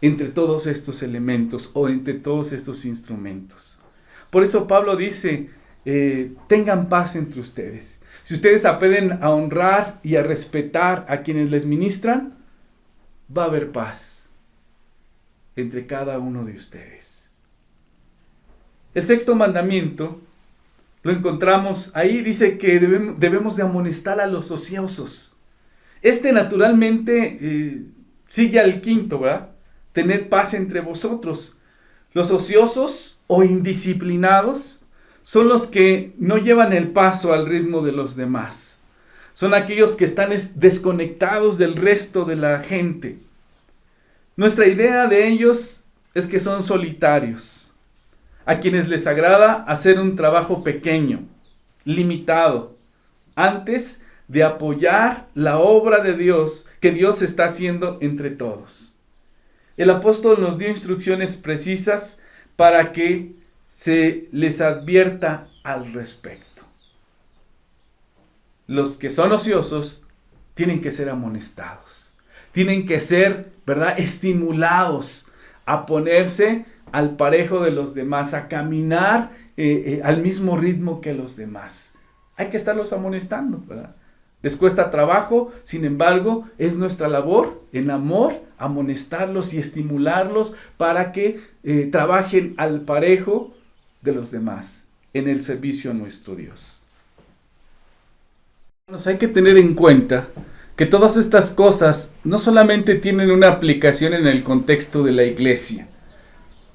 entre todos estos elementos o entre todos estos instrumentos. Por eso Pablo dice, tengan paz entre ustedes. Si ustedes aprenden a honrar y a respetar a quienes les ministran, va a haber paz entre cada uno de ustedes. El sexto mandamiento lo encontramos ahí, dice que debemos de amonestar a los ociosos. Naturalmente sigue al quinto, ¿verdad? Tened paz entre vosotros. Los ociosos o indisciplinados son los que no llevan el paso al ritmo de los demás. Son aquellos que están desconectados del resto de la gente. Nuestra idea de ellos es que son solitarios, a quienes les agrada hacer un trabajo pequeño, limitado, antes de apoyar la obra de Dios que Dios está haciendo entre todos. El apóstol nos dio instrucciones precisas para que se les advierta al respecto. Los que son ociosos tienen que ser amonestados, tienen que ser, ¿verdad?, estimulados a ponerse al parejo de los demás, a caminar al mismo ritmo que los demás. Hay que estarlos amonestando, ¿verdad? Les cuesta trabajo, sin embargo, es nuestra labor en amor amonestarlos y estimularlos para que trabajen al parejo de los demás en el servicio a nuestro Dios. Hay que tener en cuenta que todas estas cosas no solamente tienen una aplicación en el contexto de la iglesia.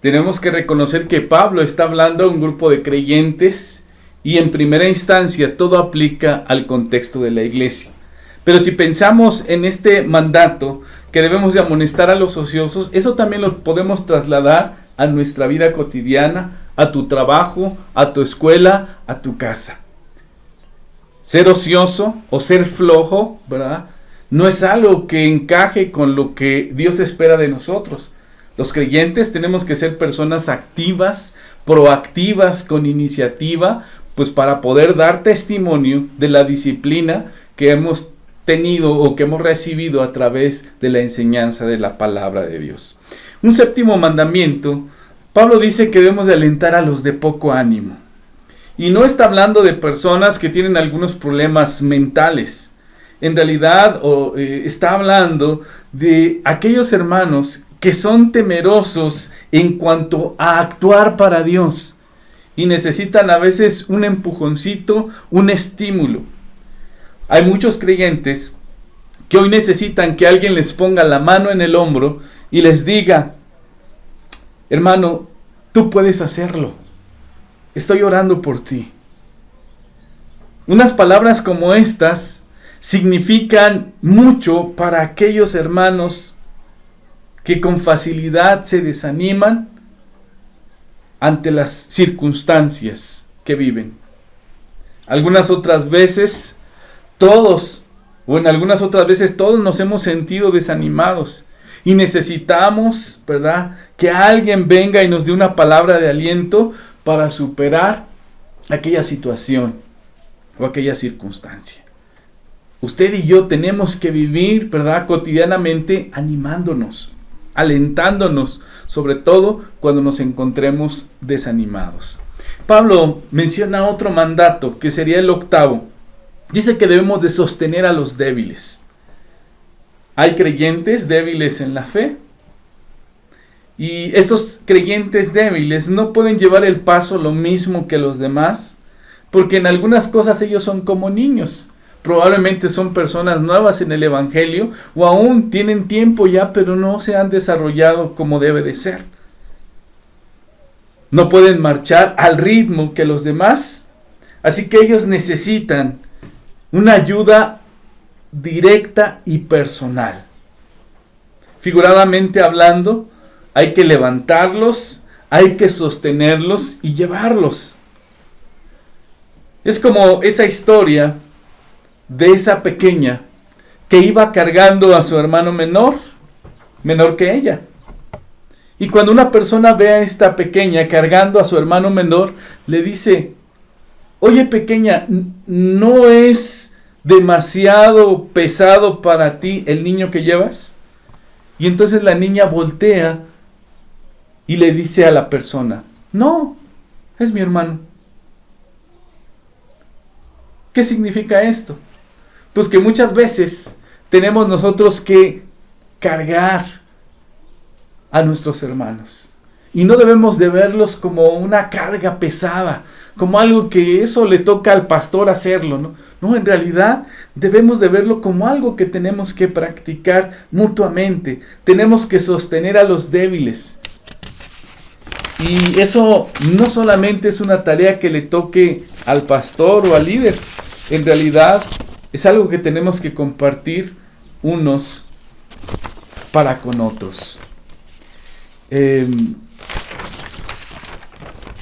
Tenemos que reconocer que Pablo está hablando a un grupo de creyentes y en primera instancia todo aplica al contexto de la iglesia. Pero si pensamos en este mandato que debemos de amonestar a los ociosos, eso también lo podemos trasladar a nuestra vida cotidiana, a tu trabajo, a tu escuela, a tu casa. Ser ocioso o ser flojo, ¿verdad?, no es algo que encaje con lo que Dios espera de nosotros. Los creyentes tenemos que ser personas activas, proactivas, con iniciativa, pues para poder dar testimonio de la disciplina que hemos tenido o que hemos recibido a través de la enseñanza de la palabra de Dios. Un séptimo mandamiento, Pablo dice que debemos de alentar a los de poco ánimo. Y no está hablando de personas que tienen algunos problemas mentales. En realidad está hablando de aquellos hermanos que son temerosos en cuanto a actuar para Dios y necesitan a veces un empujoncito, un estímulo. Hay muchos creyentes que hoy necesitan que alguien les ponga la mano en el hombro y les diga: hermano, tú puedes hacerlo, estoy orando por ti. Unas palabras como estas significan mucho para aquellos hermanos que con facilidad se desaniman ante las circunstancias que viven. Algunas otras veces todos nos hemos sentido desanimados y necesitamos, ¿verdad?, que alguien venga y nos dé una palabra de aliento para superar aquella situación o aquella circunstancia. Usted y yo tenemos que vivir, ¿verdad?, cotidianamente animándonos, alentándonos, sobre todo cuando nos encontremos desanimados. Pablo menciona otro mandato que sería el octavo. Dice que debemos de sostener a los débiles. Hay creyentes débiles en la fe y estos creyentes débiles no pueden llevar el paso lo mismo que los demás, porque en algunas cosas ellos son como niños. Probablemente son personas nuevas en el Evangelio o aún tienen tiempo ya, pero no se han desarrollado como debe de ser. No pueden marchar al ritmo que los demás, así que ellos necesitan una ayuda directa y personal. Figuradamente hablando, hay que levantarlos, hay que sostenerlos y llevarlos. Es como esa historia de esa pequeña que iba cargando a su hermano menor que ella. Y cuando una persona ve a esta pequeña cargando a su hermano menor, le dice: oye pequeña, ¿no es demasiado pesado para ti el niño que llevas? Y entonces la niña voltea y le dice a la persona: no, es mi hermano. ¿Qué significa esto? Pues que muchas veces tenemos nosotros que cargar a nuestros hermanos. Y no debemos de verlos como una carga pesada, como algo que eso le toca al pastor hacerlo, ¿no? No, en realidad debemos de verlo como algo que tenemos que practicar mutuamente. Tenemos que sostener a los débiles. Y eso no solamente es una tarea que le toque al pastor o al líder. En realidad es algo que tenemos que compartir unos para con otros.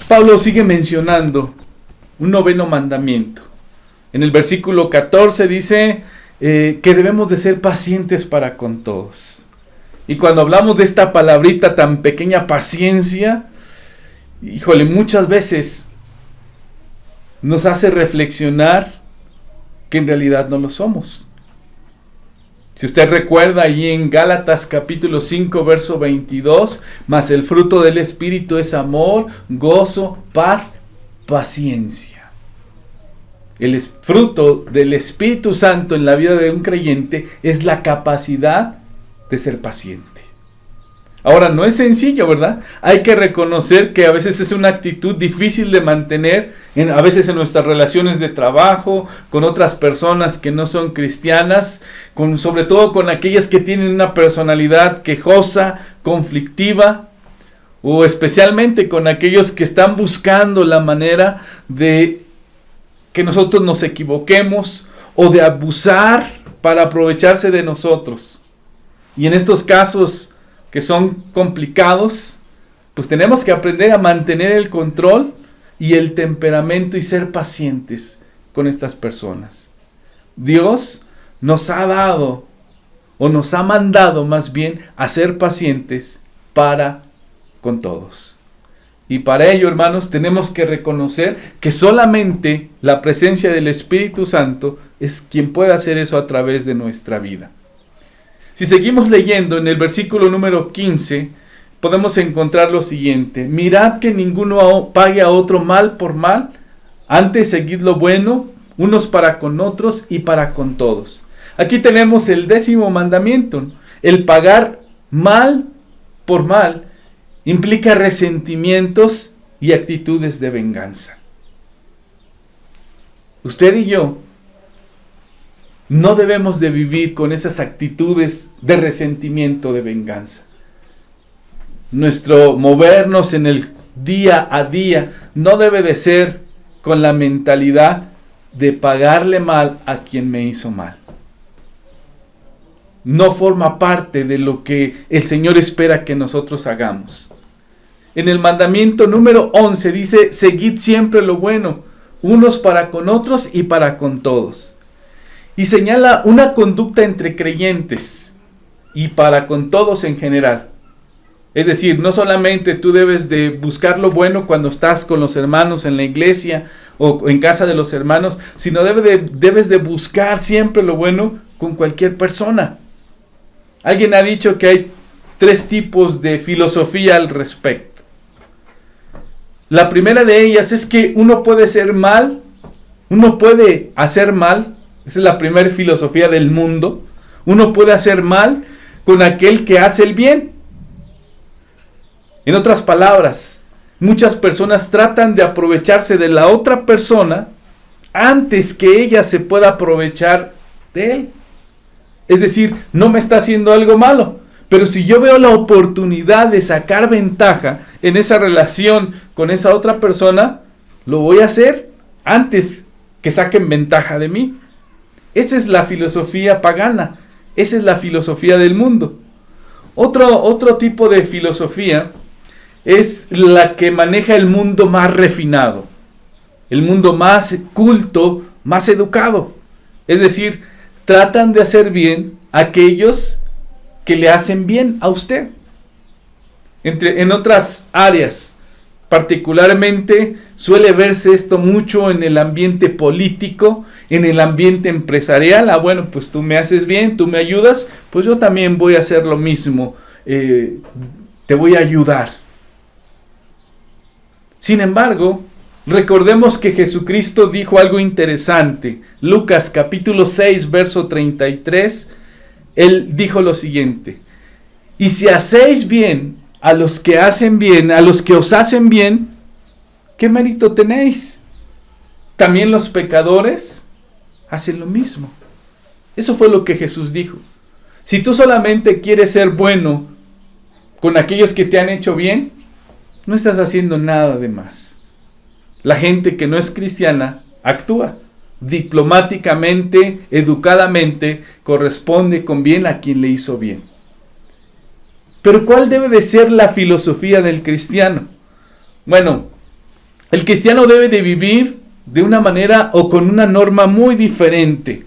Pablo sigue mencionando un noveno mandamiento. En el versículo 14 dice que debemos de ser pacientes para con todos. Y cuando hablamos de esta palabrita tan pequeña, paciencia, híjole, muchas veces nos hace reflexionar que en realidad no lo somos. Si usted recuerda ahí en Gálatas capítulo 5 verso 22, mas el fruto del Espíritu es amor, gozo, paz, paciencia. El fruto del Espíritu Santo en la vida de un creyente es la capacidad de ser paciente. Ahora, no es sencillo, ¿verdad? Hay que reconocer que a veces es una actitud difícil de mantener, a veces en nuestras relaciones de trabajo, con otras personas que no son cristianas, sobre todo con aquellas que tienen una personalidad quejosa, conflictiva, o especialmente con aquellos que están buscando la manera de que nosotros nos equivoquemos o de abusar para aprovecharse de nosotros. Y en estos casos que son complicados, pues tenemos que aprender a mantener el control y el temperamento y ser pacientes con estas personas. Dios nos ha dado, o nos ha mandado más bien, a ser pacientes para con todos. Y para ello, hermanos, tenemos que reconocer que solamente la presencia del Espíritu Santo es quien puede hacer eso a través de nuestra vida. Si seguimos leyendo en el versículo número 15, podemos encontrar lo siguiente: mirad que ninguno pague a otro mal por mal, antes seguid lo bueno, unos para con otros y para con todos. Aquí tenemos el 10º mandamiento. El pagar mal por mal implica resentimientos y actitudes de venganza. Usted y yo no debemos de vivir con esas actitudes de resentimiento, de venganza. Nuestro movernos en el día a día no debe de ser con la mentalidad de pagarle mal a quien me hizo mal. No forma parte de lo que el Señor espera que nosotros hagamos. En el mandamiento número 11 dice: seguid siempre lo bueno, unos para con otros y para con todos. Y señala una conducta entre creyentes y para con todos en general. Es decir, no solamente tú debes de buscar lo bueno cuando estás con los hermanos en la iglesia o en casa de los hermanos, sino debes de buscar siempre lo bueno con cualquier persona. Alguien ha dicho que hay 3 tipos de filosofía al respecto. La primera de ellas es que uno puede hacer mal. Esa es la primera filosofía del mundo. Uno puede hacer mal con aquel que hace el bien. En otras palabras, muchas personas tratan de aprovecharse de la otra persona antes que ella se pueda aprovechar de él. Es decir, no me está haciendo algo malo, pero si yo veo la oportunidad de sacar ventaja en esa relación con esa otra persona, lo voy a hacer antes que saquen ventaja de mí. Esa es la filosofía pagana, esa es la filosofía del mundo. Otro tipo de filosofía es la que maneja el mundo más refinado, el mundo más culto, más educado. Es decir, tratan de hacer bien a aquellos que le hacen bien a usted. En otras áreas, particularmente, suele verse esto mucho en el ambiente político, en el ambiente empresarial. Bueno, pues tú me haces bien, tú me ayudas, pues yo también voy a hacer lo mismo, te voy a ayudar. Sin embargo, recordemos que Jesucristo dijo algo interesante. Lucas capítulo 6, verso 33, Él dijo lo siguiente: y si hacéis bien a los que hacen bien, a los que os hacen bien, ¿qué mérito tenéis? También los pecadores hacen lo mismo. Eso fue lo que Jesús dijo. Si tú solamente quieres ser bueno con aquellos que te han hecho bien, no estás haciendo nada de más. La gente que no es cristiana actúa diplomáticamente, educadamente, corresponde con bien a quien le hizo bien. Pero ¿cuál debe de ser la filosofía del cristiano? Bueno, el cristiano debe de vivir de una manera o con una norma muy diferente.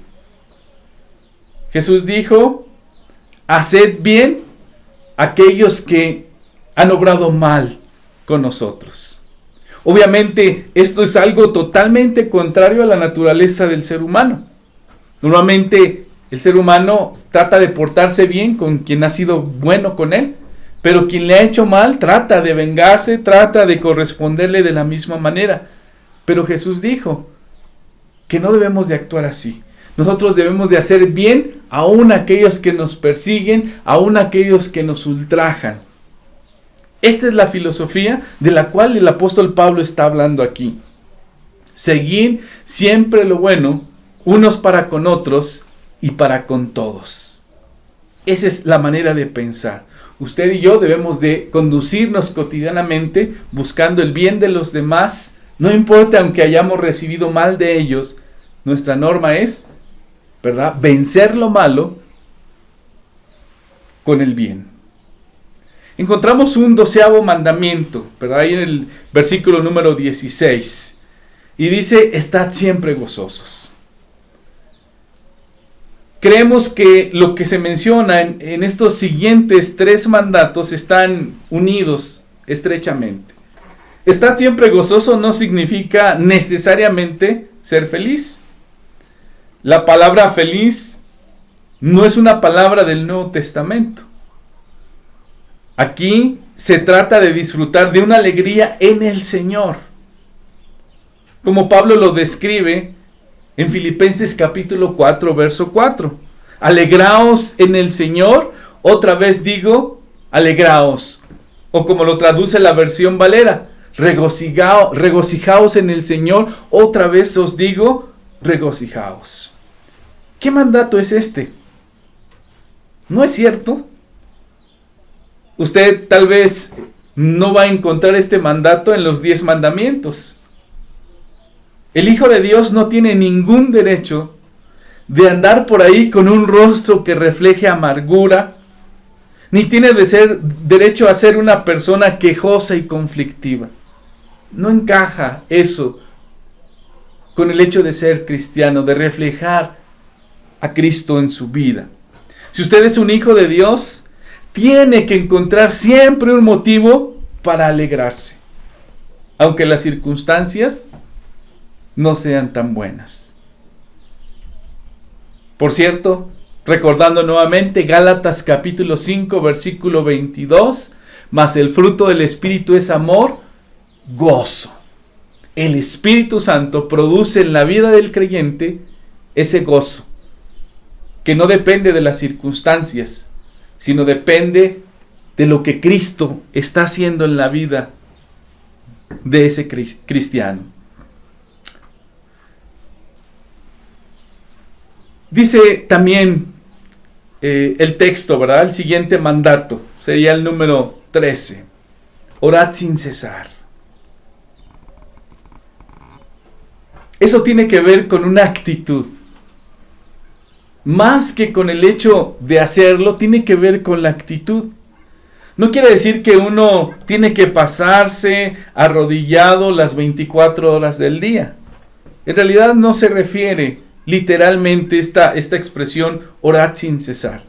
Jesús dijo: haced bien a aquellos que han obrado mal con nosotros. Obviamente esto es algo totalmente contrario a la naturaleza del ser humano. Normalmente el ser humano trata de portarse bien con quien ha sido bueno con él, pero quien le ha hecho mal trata de vengarse, trata de corresponderle de la misma manera. Pero Jesús dijo que no debemos de actuar así. Nosotros debemos de hacer bien aún a aquellos que nos persiguen, aún a aquellos que nos ultrajan. Esta es la filosofía de la cual el apóstol Pablo está hablando aquí. Seguir siempre lo bueno, unos para con otros y para con todos. Esa es la manera de pensar. Usted y yo debemos de conducirnos cotidianamente buscando el bien de los demás. No importa aunque hayamos recibido mal de ellos, nuestra norma es, ¿verdad?, vencer lo malo con el bien. Encontramos un 12º mandamiento, ¿verdad?, ahí en el versículo número 16. Y dice: estad siempre gozosos. Creemos que lo que se menciona en estos siguientes 3 mandatos están unidos estrechamente. Estar siempre gozoso no significa necesariamente ser feliz. La palabra feliz no es una palabra del Nuevo Testamento. Aquí se trata de disfrutar de una alegría en el Señor, como Pablo lo describe en Filipenses capítulo 4, verso 4. Alegraos en el Señor, otra vez digo, alegraos. O como lo traduce la versión Valera, regocijaos en el Señor, otra vez os digo, regocijaos. ¿Qué mandato es este? ¿No es cierto? Usted tal vez no va a encontrar este mandato en los 10 mandamientos. El Hijo de Dios no tiene ningún derecho de andar por ahí con un rostro que refleje amargura, ni tiene derecho a ser una persona quejosa y conflictiva. No encaja eso con el hecho de ser cristiano, de reflejar a Cristo en su vida. Si usted es un hijo de Dios, tiene que encontrar siempre un motivo para alegrarse, aunque las circunstancias no sean tan buenas. Por cierto, recordando nuevamente Gálatas capítulo 5, versículo 22, mas el fruto del Espíritu es amor, gozo. El Espíritu Santo produce en la vida del creyente ese gozo, que no depende de las circunstancias, sino depende de lo que Cristo está haciendo en la vida de ese cristiano. Dice también el texto, ¿verdad? El siguiente mandato sería el número 13. Orad sin cesar. Eso tiene que ver con una actitud. Más que con el hecho de hacerlo, tiene que ver con la actitud. No quiere decir que uno tiene que pasarse arrodillado las 24 horas del día. En realidad no se refiere literalmente esta expresión orad sin cesar.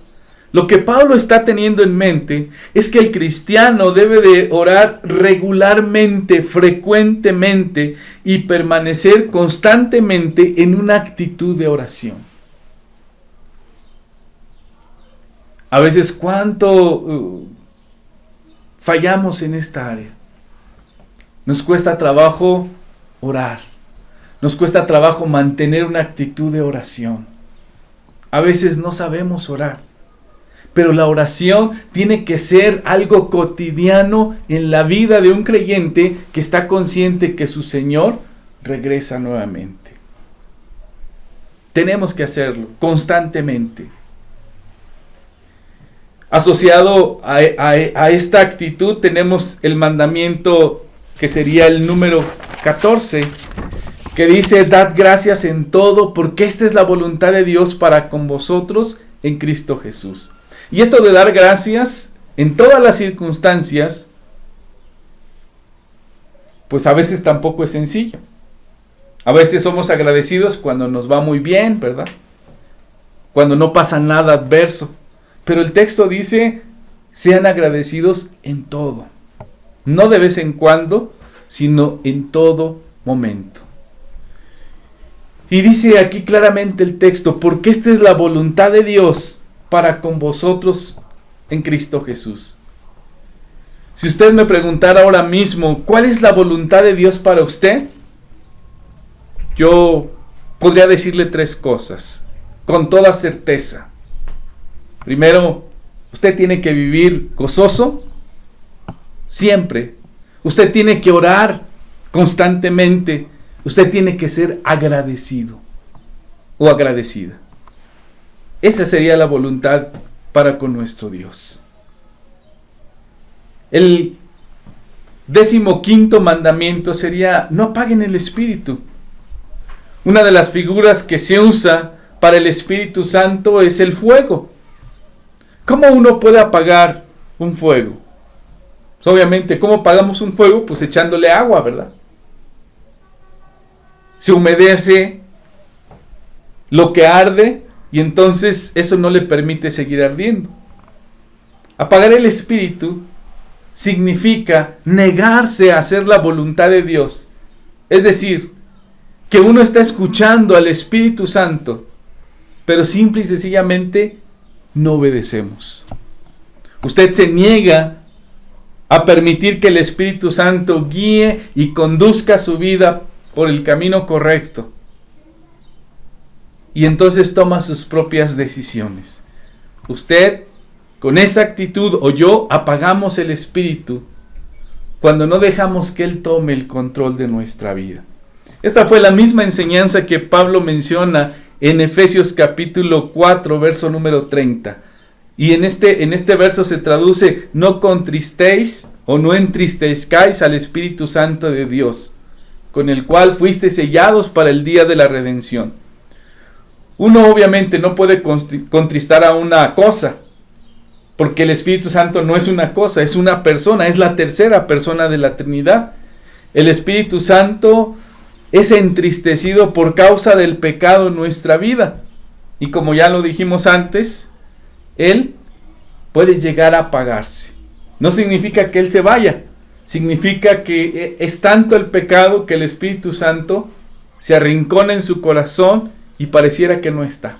Lo que Pablo está teniendo en mente es que el cristiano debe de orar regularmente, frecuentemente y permanecer constantemente en una actitud de oración. A veces, ¿cuánto fallamos en esta área? Nos cuesta trabajo orar. Nos cuesta trabajo mantener una actitud de oración. A veces no sabemos orar. Pero la oración tiene que ser algo cotidiano en la vida de un creyente que está consciente que su Señor regresa nuevamente. Tenemos que hacerlo constantemente. Asociado a esta actitud tenemos el mandamiento que sería el número 14, que dice: dad gracias en todo, porque esta es la voluntad de Dios para con vosotros en Cristo Jesús. Y esto de dar gracias en todas las circunstancias, pues a veces tampoco es sencillo. A veces somos agradecidos cuando nos va muy bien, ¿verdad? Cuando no pasa nada adverso. Pero el texto dice: sean agradecidos en todo. No de vez en cuando, sino en todo momento. Y dice aquí claramente el texto: porque esta es la voluntad de Dios para con vosotros en Cristo Jesús. Si usted me preguntara ahora mismo, ¿cuál es la voluntad de Dios para usted? Yo podría decirle 3 cosas, con toda certeza. Primero, usted tiene que vivir gozoso, siempre. Usted tiene que orar constantemente. Usted tiene que ser agradecido o agradecida. Esa sería la voluntad para con nuestro Dios. El 15º mandamiento sería: no apaguen el Espíritu. Una de las figuras que se usa para el Espíritu Santo es el fuego. ¿Cómo uno puede apagar un fuego? Pues obviamente, ¿cómo apagamos un fuego? Pues echándole agua, ¿verdad? Se humedece lo que arde y entonces eso no le permite seguir ardiendo. Apagar el Espíritu significa negarse a hacer la voluntad de Dios. Es decir, que uno está escuchando al Espíritu Santo, pero simple y sencillamente no obedecemos. Usted se niega a permitir que el Espíritu Santo guíe y conduzca su vida por el camino correcto. Y entonces toma sus propias decisiones. Usted, con esa actitud, o yo, apagamos el Espíritu cuando no dejamos que Él tome el control de nuestra vida. Esta fue la misma enseñanza que Pablo menciona en Efesios capítulo 4, verso número 30. Y en este verso se traduce: no contristéis o no entristezcáis al Espíritu Santo de Dios, con el cual fuisteis sellados para el día de la redención. Uno obviamente no puede contristar a una cosa, porque el Espíritu Santo no es una cosa, es una persona, es la tercera persona de la Trinidad. El Espíritu Santo es entristecido por causa del pecado en nuestra vida. Y como ya lo dijimos antes, Él puede llegar a apagarse. No significa que Él se vaya, significa que es tanto el pecado que el Espíritu Santo se arrincona en su corazón y pareciera que no está.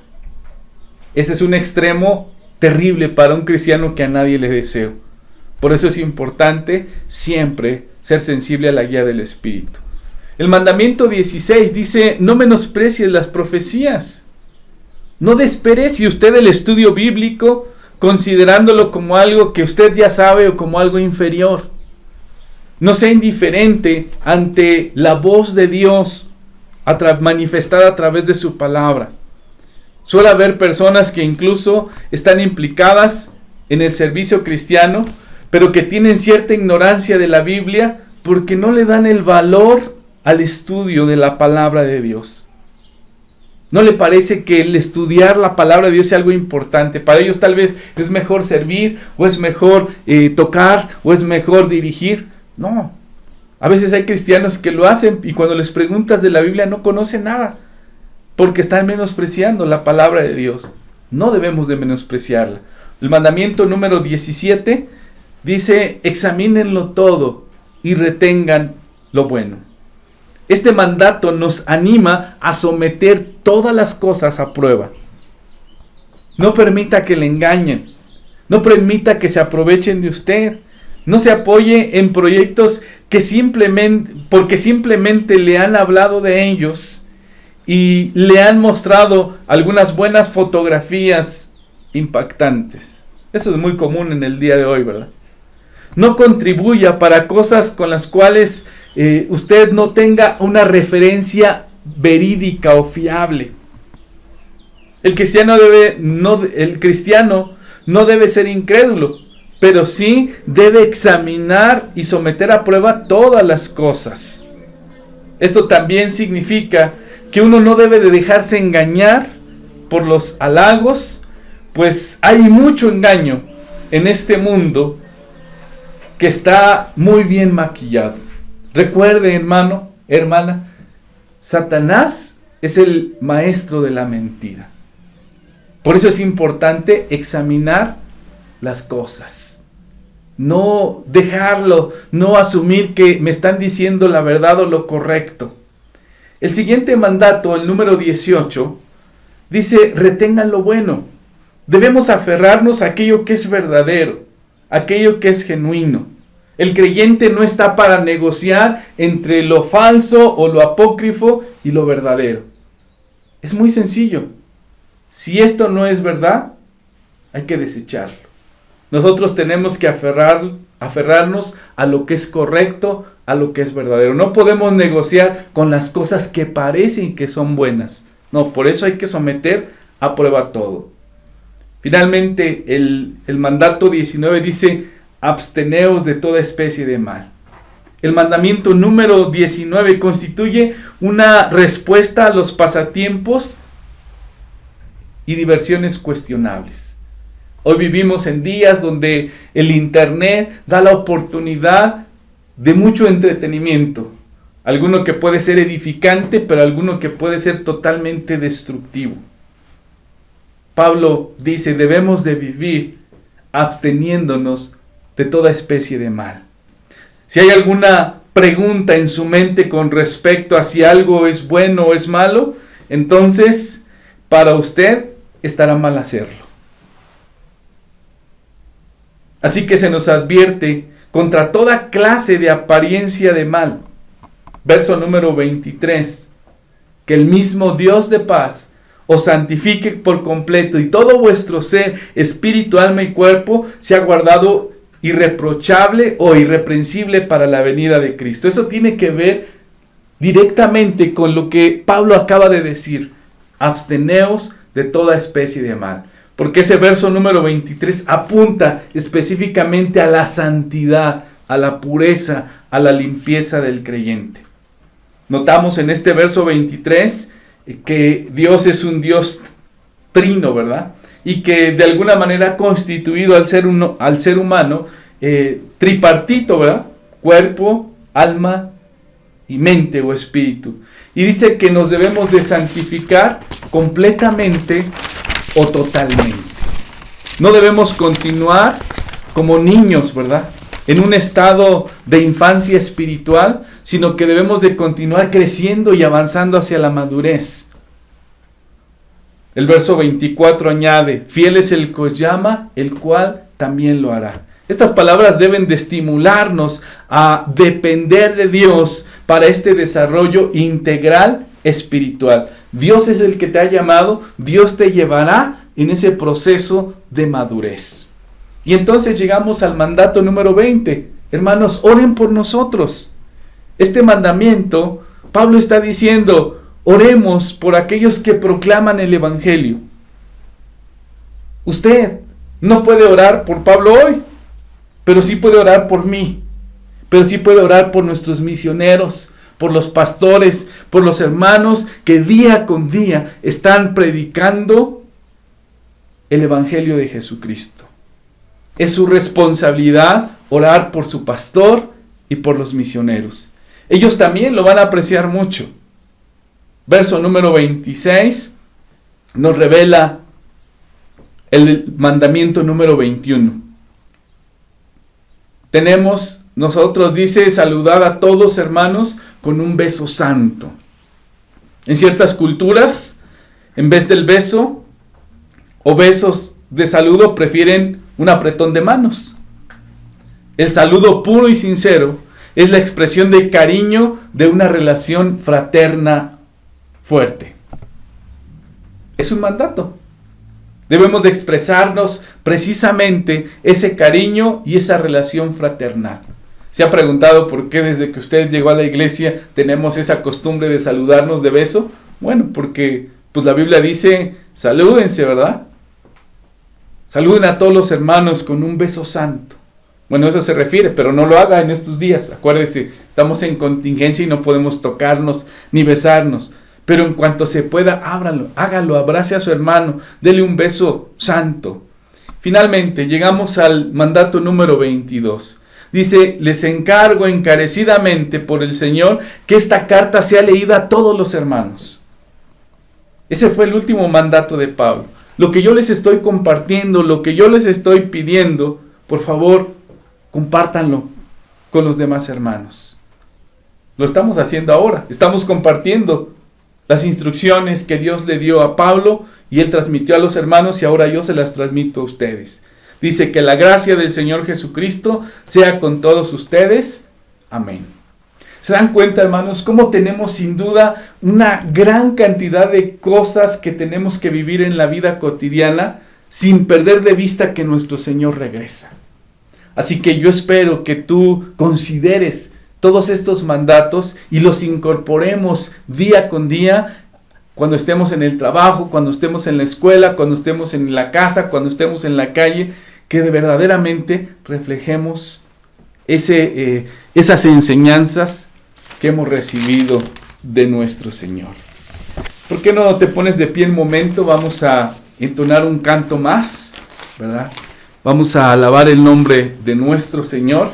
Ese es un extremo terrible para un cristiano que a nadie le deseo. Por eso es importante siempre ser sensible a la guía del Espíritu. El mandamiento 16 dice: no menosprecies las profecías. No desprecie usted el estudio bíblico considerándolo como algo que usted ya sabe o como algo inferior. No sea indiferente ante la voz de Dios manifestada a través de su palabra. Suele haber personas que incluso están implicadas en el servicio cristiano, pero que tienen cierta ignorancia de la Biblia porque no le dan el valor al estudio de la palabra de Dios. ¿No le parece que el estudiar la palabra de Dios es algo importante? Para ellos tal vez es mejor servir, o es mejor tocar, o es mejor dirigir. No. A veces hay cristianos que lo hacen y cuando les preguntas de la Biblia no conocen nada, porque están menospreciando la palabra de Dios. No debemos de menospreciarla. El mandamiento número 17 dice: examínenlo todo y retengan lo bueno. Este mandato nos anima a someter todas las cosas a prueba. No permita que le engañen. No permita que se aprovechen de usted. No se apoye en proyectos porque simplemente le han hablado de ellos y le han mostrado algunas buenas fotografías impactantes. Eso es muy común en el día de hoy, ¿verdad? No contribuya para cosas con las cuales usted no tenga una referencia verídica o fiable. El cristiano no debe ser incrédulo, pero sí debe examinar y someter a prueba todas las cosas. Esto también significa que uno no debe de dejarse engañar por los halagos, pues hay mucho engaño en este mundo que está muy bien maquillado. Recuerde, hermano, hermana, Satanás es el maestro de la mentira. Por eso es importante examinar las cosas. No dejarlo, no asumir que me están diciendo la verdad o lo correcto. El siguiente mandato, el número 18, dice: retengan lo bueno. Debemos aferrarnos a aquello que es verdadero, aquello que es genuino. El creyente no está para negociar entre lo falso o lo apócrifo y lo verdadero. Es muy sencillo. Si esto no es verdad, hay que desecharlo. Nosotros tenemos que aferrarnos a lo que es correcto, a lo que es verdadero. No podemos negociar con las cosas que parecen que son buenas. No, por eso hay que someter a prueba todo. Finalmente, el mandato 19 dice: absteneos de toda especie de mal. El mandamiento número 19 constituye una respuesta a los pasatiempos y diversiones cuestionables. Hoy vivimos en días donde el internet da la oportunidad de mucho entretenimiento. Alguno que puede ser edificante, pero alguno que puede ser totalmente destructivo. Pablo dice: debemos de vivir absteniéndonos de toda especie de mal. Si hay alguna pregunta en su mente con respecto a si algo es bueno o es malo, entonces para usted estará mal hacerlo. Así que se nos advierte contra toda clase de apariencia de mal. Verso número 23. Que el mismo Dios de paz os santifique por completo y todo vuestro ser, espíritu, alma y cuerpo sea guardado irreprochable o irreprensible para la venida de Cristo. Eso tiene que ver directamente con lo que Pablo acaba de decir: absteneos de toda especie de mal. Porque ese verso número 23 apunta específicamente a la santidad, a la pureza, a la limpieza del creyente. Notamos en este verso 23 que Dios es un Dios trino, ¿verdad? Y que de alguna manera ha constituido al ser humano tripartito, ¿verdad? Cuerpo, alma y mente o espíritu. Y dice que nos debemos de santificar completamente o totalmente. No debemos continuar como niños, ¿verdad?, en un estado de infancia espiritual, sino que debemos de continuar creciendo y avanzando hacia la madurez. El verso 24 añade: fiel es el que os llama, el cual también lo hará. Estas palabras deben de estimularnos a depender de Dios para este desarrollo integral espiritual. Dios es el que te ha llamado, Dios te llevará en ese proceso de madurez. Y entonces llegamos al mandato número 20. Hermanos, oren por nosotros. Este mandamiento, Pablo está diciendo: oremos por aquellos que proclaman el evangelio. Usted no puede orar por Pablo hoy, pero sí puede orar por mí, pero sí puede orar por nuestros misioneros, por los pastores, por los hermanos que día con día están predicando el Evangelio de Jesucristo. Es su responsabilidad orar por su pastor y por los misioneros. Ellos también lo van a apreciar mucho. Verso número 26 nos revela el mandamiento número 21. Nosotros dice, saludad a todos hermanos con un beso santo. En ciertas culturas, en vez del beso o besos de saludo, prefieren un apretón de manos. El saludo puro y sincero es la expresión de cariño de una relación fraterna fuerte. Es un mandato. Debemos de expresarnos precisamente ese cariño y esa relación fraternal. ¿Se ha preguntado por qué desde que usted llegó a la iglesia tenemos esa costumbre de saludarnos de beso? Bueno, porque pues la Biblia dice, salúdense, ¿verdad? Saluden a todos los hermanos con un beso santo. Bueno, eso se refiere, pero no lo haga en estos días. Acuérdese, estamos en contingencia y no podemos tocarnos ni besarnos. Pero en cuanto se pueda, hágalo, abrace a su hermano, dele un beso santo. Finalmente, llegamos al mandato número 22. Dice, les encargo encarecidamente por el Señor que esta carta sea leída a todos los hermanos. Ese fue el último mandato de Pablo. Lo que yo les estoy compartiendo, lo que yo les estoy pidiendo, por favor, compártanlo con los demás hermanos. Lo estamos haciendo ahora. Estamos compartiendo las instrucciones que Dios le dio a Pablo y él transmitió a los hermanos y ahora yo se las transmito a ustedes. Dice que la gracia del Señor Jesucristo sea con todos ustedes. Amén. ¿Se dan cuenta, hermanos, cómo tenemos sin duda una gran cantidad de cosas que tenemos que vivir en la vida cotidiana sin perder de vista que nuestro Señor regresa? Así que yo espero que tú consideres todos estos mandatos y los incorporemos día con día cuando estemos en el trabajo, cuando estemos en la escuela, cuando estemos en la casa, cuando estemos en la calle, que verdaderamente reflejemos esas enseñanzas que hemos recibido de nuestro Señor. ¿Por qué no te pones de pie un momento? Vamos a entonar un canto más, ¿verdad? Vamos a alabar el nombre de nuestro Señor.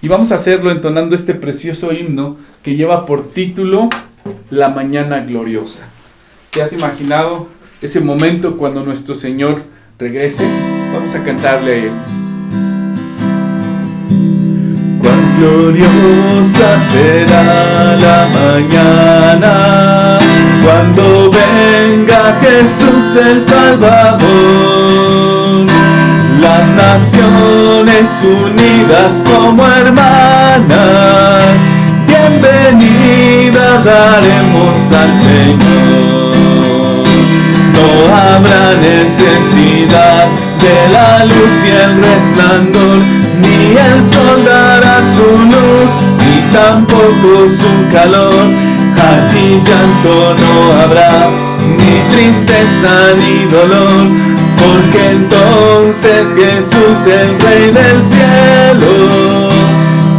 Y vamos a hacerlo entonando este precioso himno que lleva por título La Mañana Gloriosa. ¿Te has imaginado ese momento cuando nuestro Señor regrese? Vamos a cantarle a Él. Cuán gloriosa será la mañana cuando venga Jesús el Salvador. Las naciones unidas como hermanas, bienvenida daremos al Señor. No habrá necesidad de la luz y el resplandor, ni el sol dará su luz, ni tampoco su calor. Allí llanto no habrá, ni tristeza ni dolor, porque entonces Jesús, el Rey del cielo,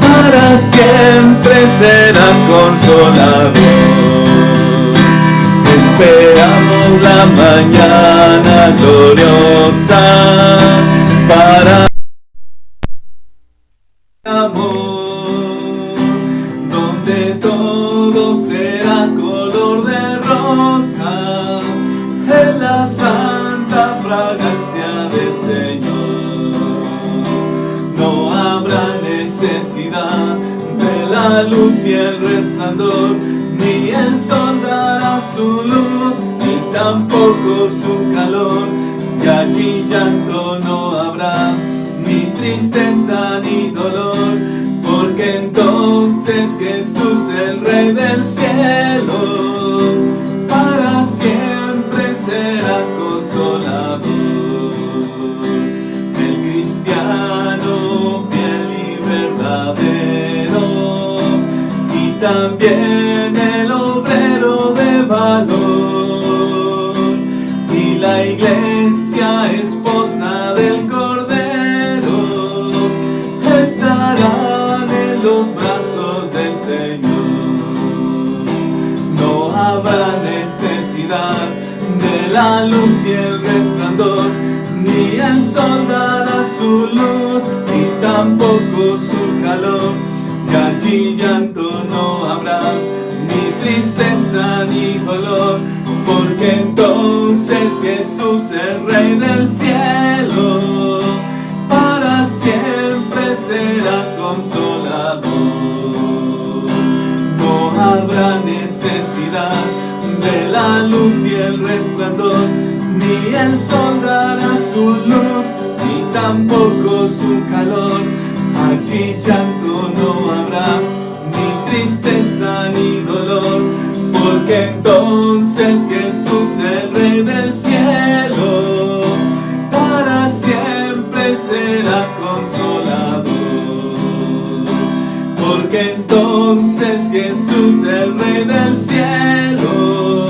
para siempre será consolador. Esperamos la mañana gloriosa para amor, donde todo será color de rosa, en la santa fragancia del Señor. No habrá necesidad de la luz y el resplandor, ni el sol dará su luz, ni tampoco su calor. Y allí llanto no habrá, ni tristeza ni dolor, porque entonces Jesús, el Rey del cielo, para siempre será consolador. El cristiano fiel y verdadero, y también el obrero de valor, y la iglesia es por habrá necesidad de la luz y el resplandor, ni el sol dará su luz, ni tampoco su calor. Y allí llanto no habrá, ni tristeza ni dolor, porque entonces Jesús, el Rey del cielo, para siempre será consolador. No habrá necesidad de la luz y el resplandor, ni el sol dará su luz, ni tampoco su calor. Allí llanto no habrá, ni tristeza ni dolor, porque entonces Jesús, el Rey del cielo, para siempre será consolador. Porque entonces Jesús, el Rey del cielo,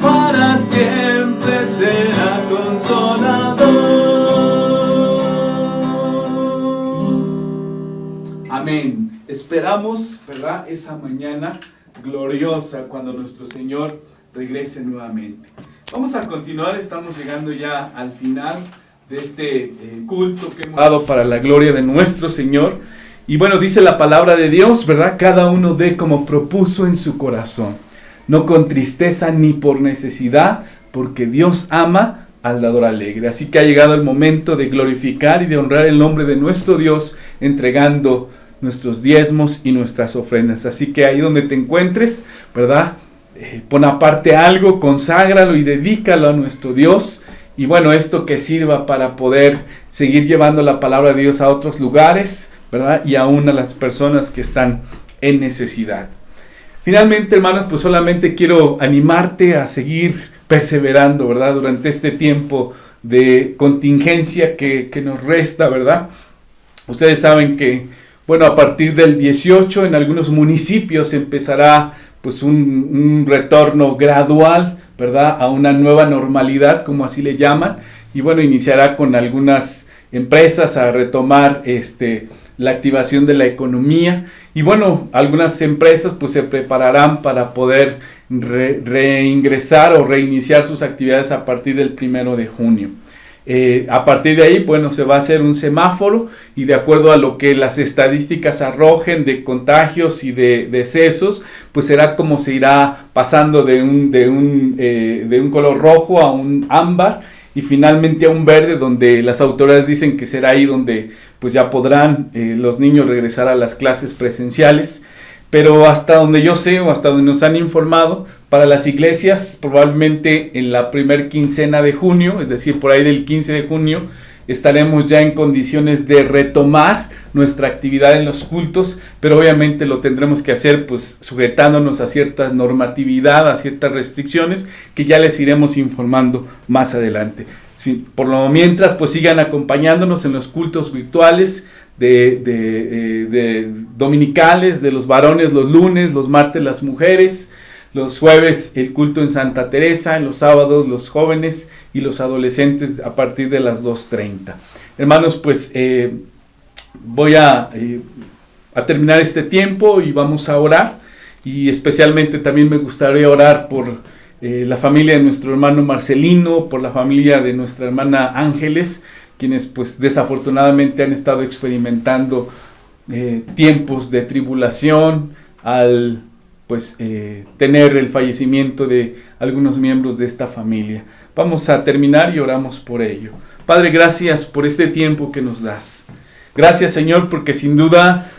para siempre será consolador. Amén. Esperamos, ¿verdad?, esa mañana gloriosa cuando nuestro Señor regrese nuevamente. Vamos a continuar, estamos llegando ya al final de este culto que hemos dado para la gloria de nuestro Señor. Y bueno, dice la palabra de Dios, ¿verdad? Cada uno dé como propuso en su corazón, no con tristeza ni por necesidad, porque Dios ama al dador alegre. Así que ha llegado el momento de glorificar y de honrar el nombre de nuestro Dios, entregando nuestros diezmos y nuestras ofrendas. Así que ahí donde te encuentres, ¿verdad? Pon aparte algo, conságralo y dedícalo a nuestro Dios. Y bueno, esto que sirva para poder seguir llevando la palabra de Dios a otros lugares, ¿verdad? Y aún a las personas que están en necesidad. Finalmente, hermanos, pues solamente quiero animarte a seguir perseverando, ¿verdad? Durante este tiempo de contingencia que nos resta, ¿verdad? Ustedes saben que, bueno, a partir del 18 en algunos municipios empezará pues un retorno gradual, ¿verdad?, a una nueva normalidad, como así le llaman, y bueno, iniciará con algunas empresas a retomar la activación de la economía, y bueno, algunas empresas pues se prepararán para poder reingresar o reiniciar sus actividades a partir del 1 de junio. A partir de ahí, bueno, se va a hacer un semáforo y de acuerdo a lo que las estadísticas arrojen de contagios y de decesos, pues será como se irá pasando de un color rojo a un ámbar y finalmente a un verde, donde las autoridades dicen que será ahí donde pues ya podrán los niños regresar a las clases presenciales. Pero hasta donde yo sé o hasta donde nos han informado, para las iglesias probablemente en la primer quincena de junio, es decir, por ahí del 15 de junio, estaremos ya en condiciones de retomar nuestra actividad en los cultos, pero obviamente lo tendremos que hacer pues sujetándonos a cierta normatividad, a ciertas restricciones que ya les iremos informando más adelante. Por lo mientras, pues sigan acompañándonos en los cultos virtuales de dominicales, de los varones los lunes, los martes las mujeres, los jueves el culto en Santa Teresa, en los sábados los jóvenes y los adolescentes a partir de las 2:30. Hermanos, pues voy a terminar este tiempo y vamos a orar, y especialmente también me gustaría orar por la familia de nuestro hermano Marcelino, por la familia de nuestra hermana Ángeles, quienes pues desafortunadamente han estado experimentando tiempos de tribulación al pues tener el fallecimiento de algunos miembros de esta familia. Vamos a terminar y oramos por ello. Padre, gracias por este tiempo que nos das. Gracias, Señor, porque sin duda,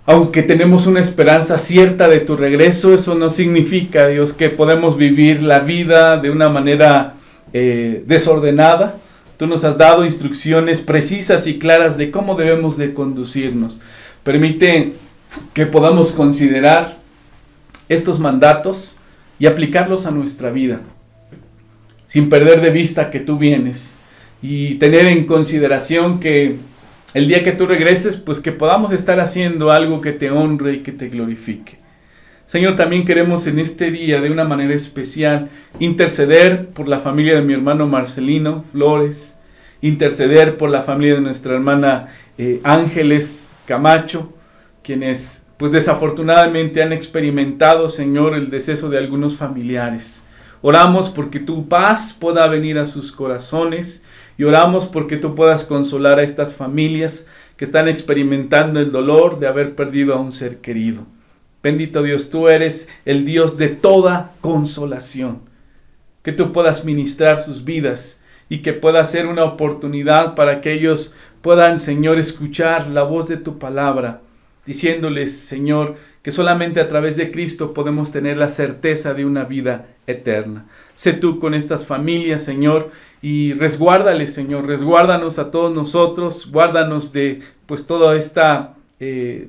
aunque tenemos una esperanza cierta de tu regreso, eso no significa, Dios, que podemos vivir la vida de una manera desordenada. Tú nos has dado instrucciones precisas y claras de cómo debemos de conducirnos. Permite que podamos considerar estos mandatos y aplicarlos a nuestra vida, sin perder de vista que tú vienes, y tener en consideración que el día que tú regreses, pues que podamos estar haciendo algo que te honre y que te glorifique. Señor, también queremos en este día de una manera especial interceder por la familia de mi hermano Marcelino Flores, interceder por la familia de nuestra hermana Ángeles Camacho, quienes pues desafortunadamente han experimentado, Señor, el deceso de algunos familiares. Oramos porque tu paz pueda venir a sus corazones y oramos porque tú puedas consolar a estas familias que están experimentando el dolor de haber perdido a un ser querido. Bendito Dios, tú eres el Dios de toda consolación. Que tú puedas ministrar sus vidas y que pueda ser una oportunidad para que ellos puedan, Señor, escuchar la voz de tu palabra, diciéndoles, Señor, que solamente a través de Cristo podemos tener la certeza de una vida eterna. Sé tú con estas familias, Señor, y resguárdales, Señor, resguárdanos a todos nosotros, guárdanos de pues toda esta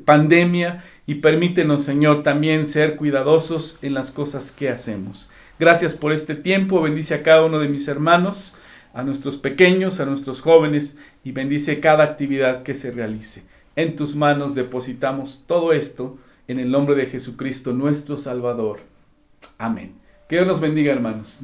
pandemia y permítenos, Señor, también ser cuidadosos en las cosas que hacemos. Gracias por este tiempo, bendice a cada uno de mis hermanos, a nuestros pequeños, a nuestros jóvenes y bendice cada actividad que se realice. En tus manos depositamos todo esto en el nombre de Jesucristo, nuestro Salvador. Amén. Que Dios nos bendiga, hermanos.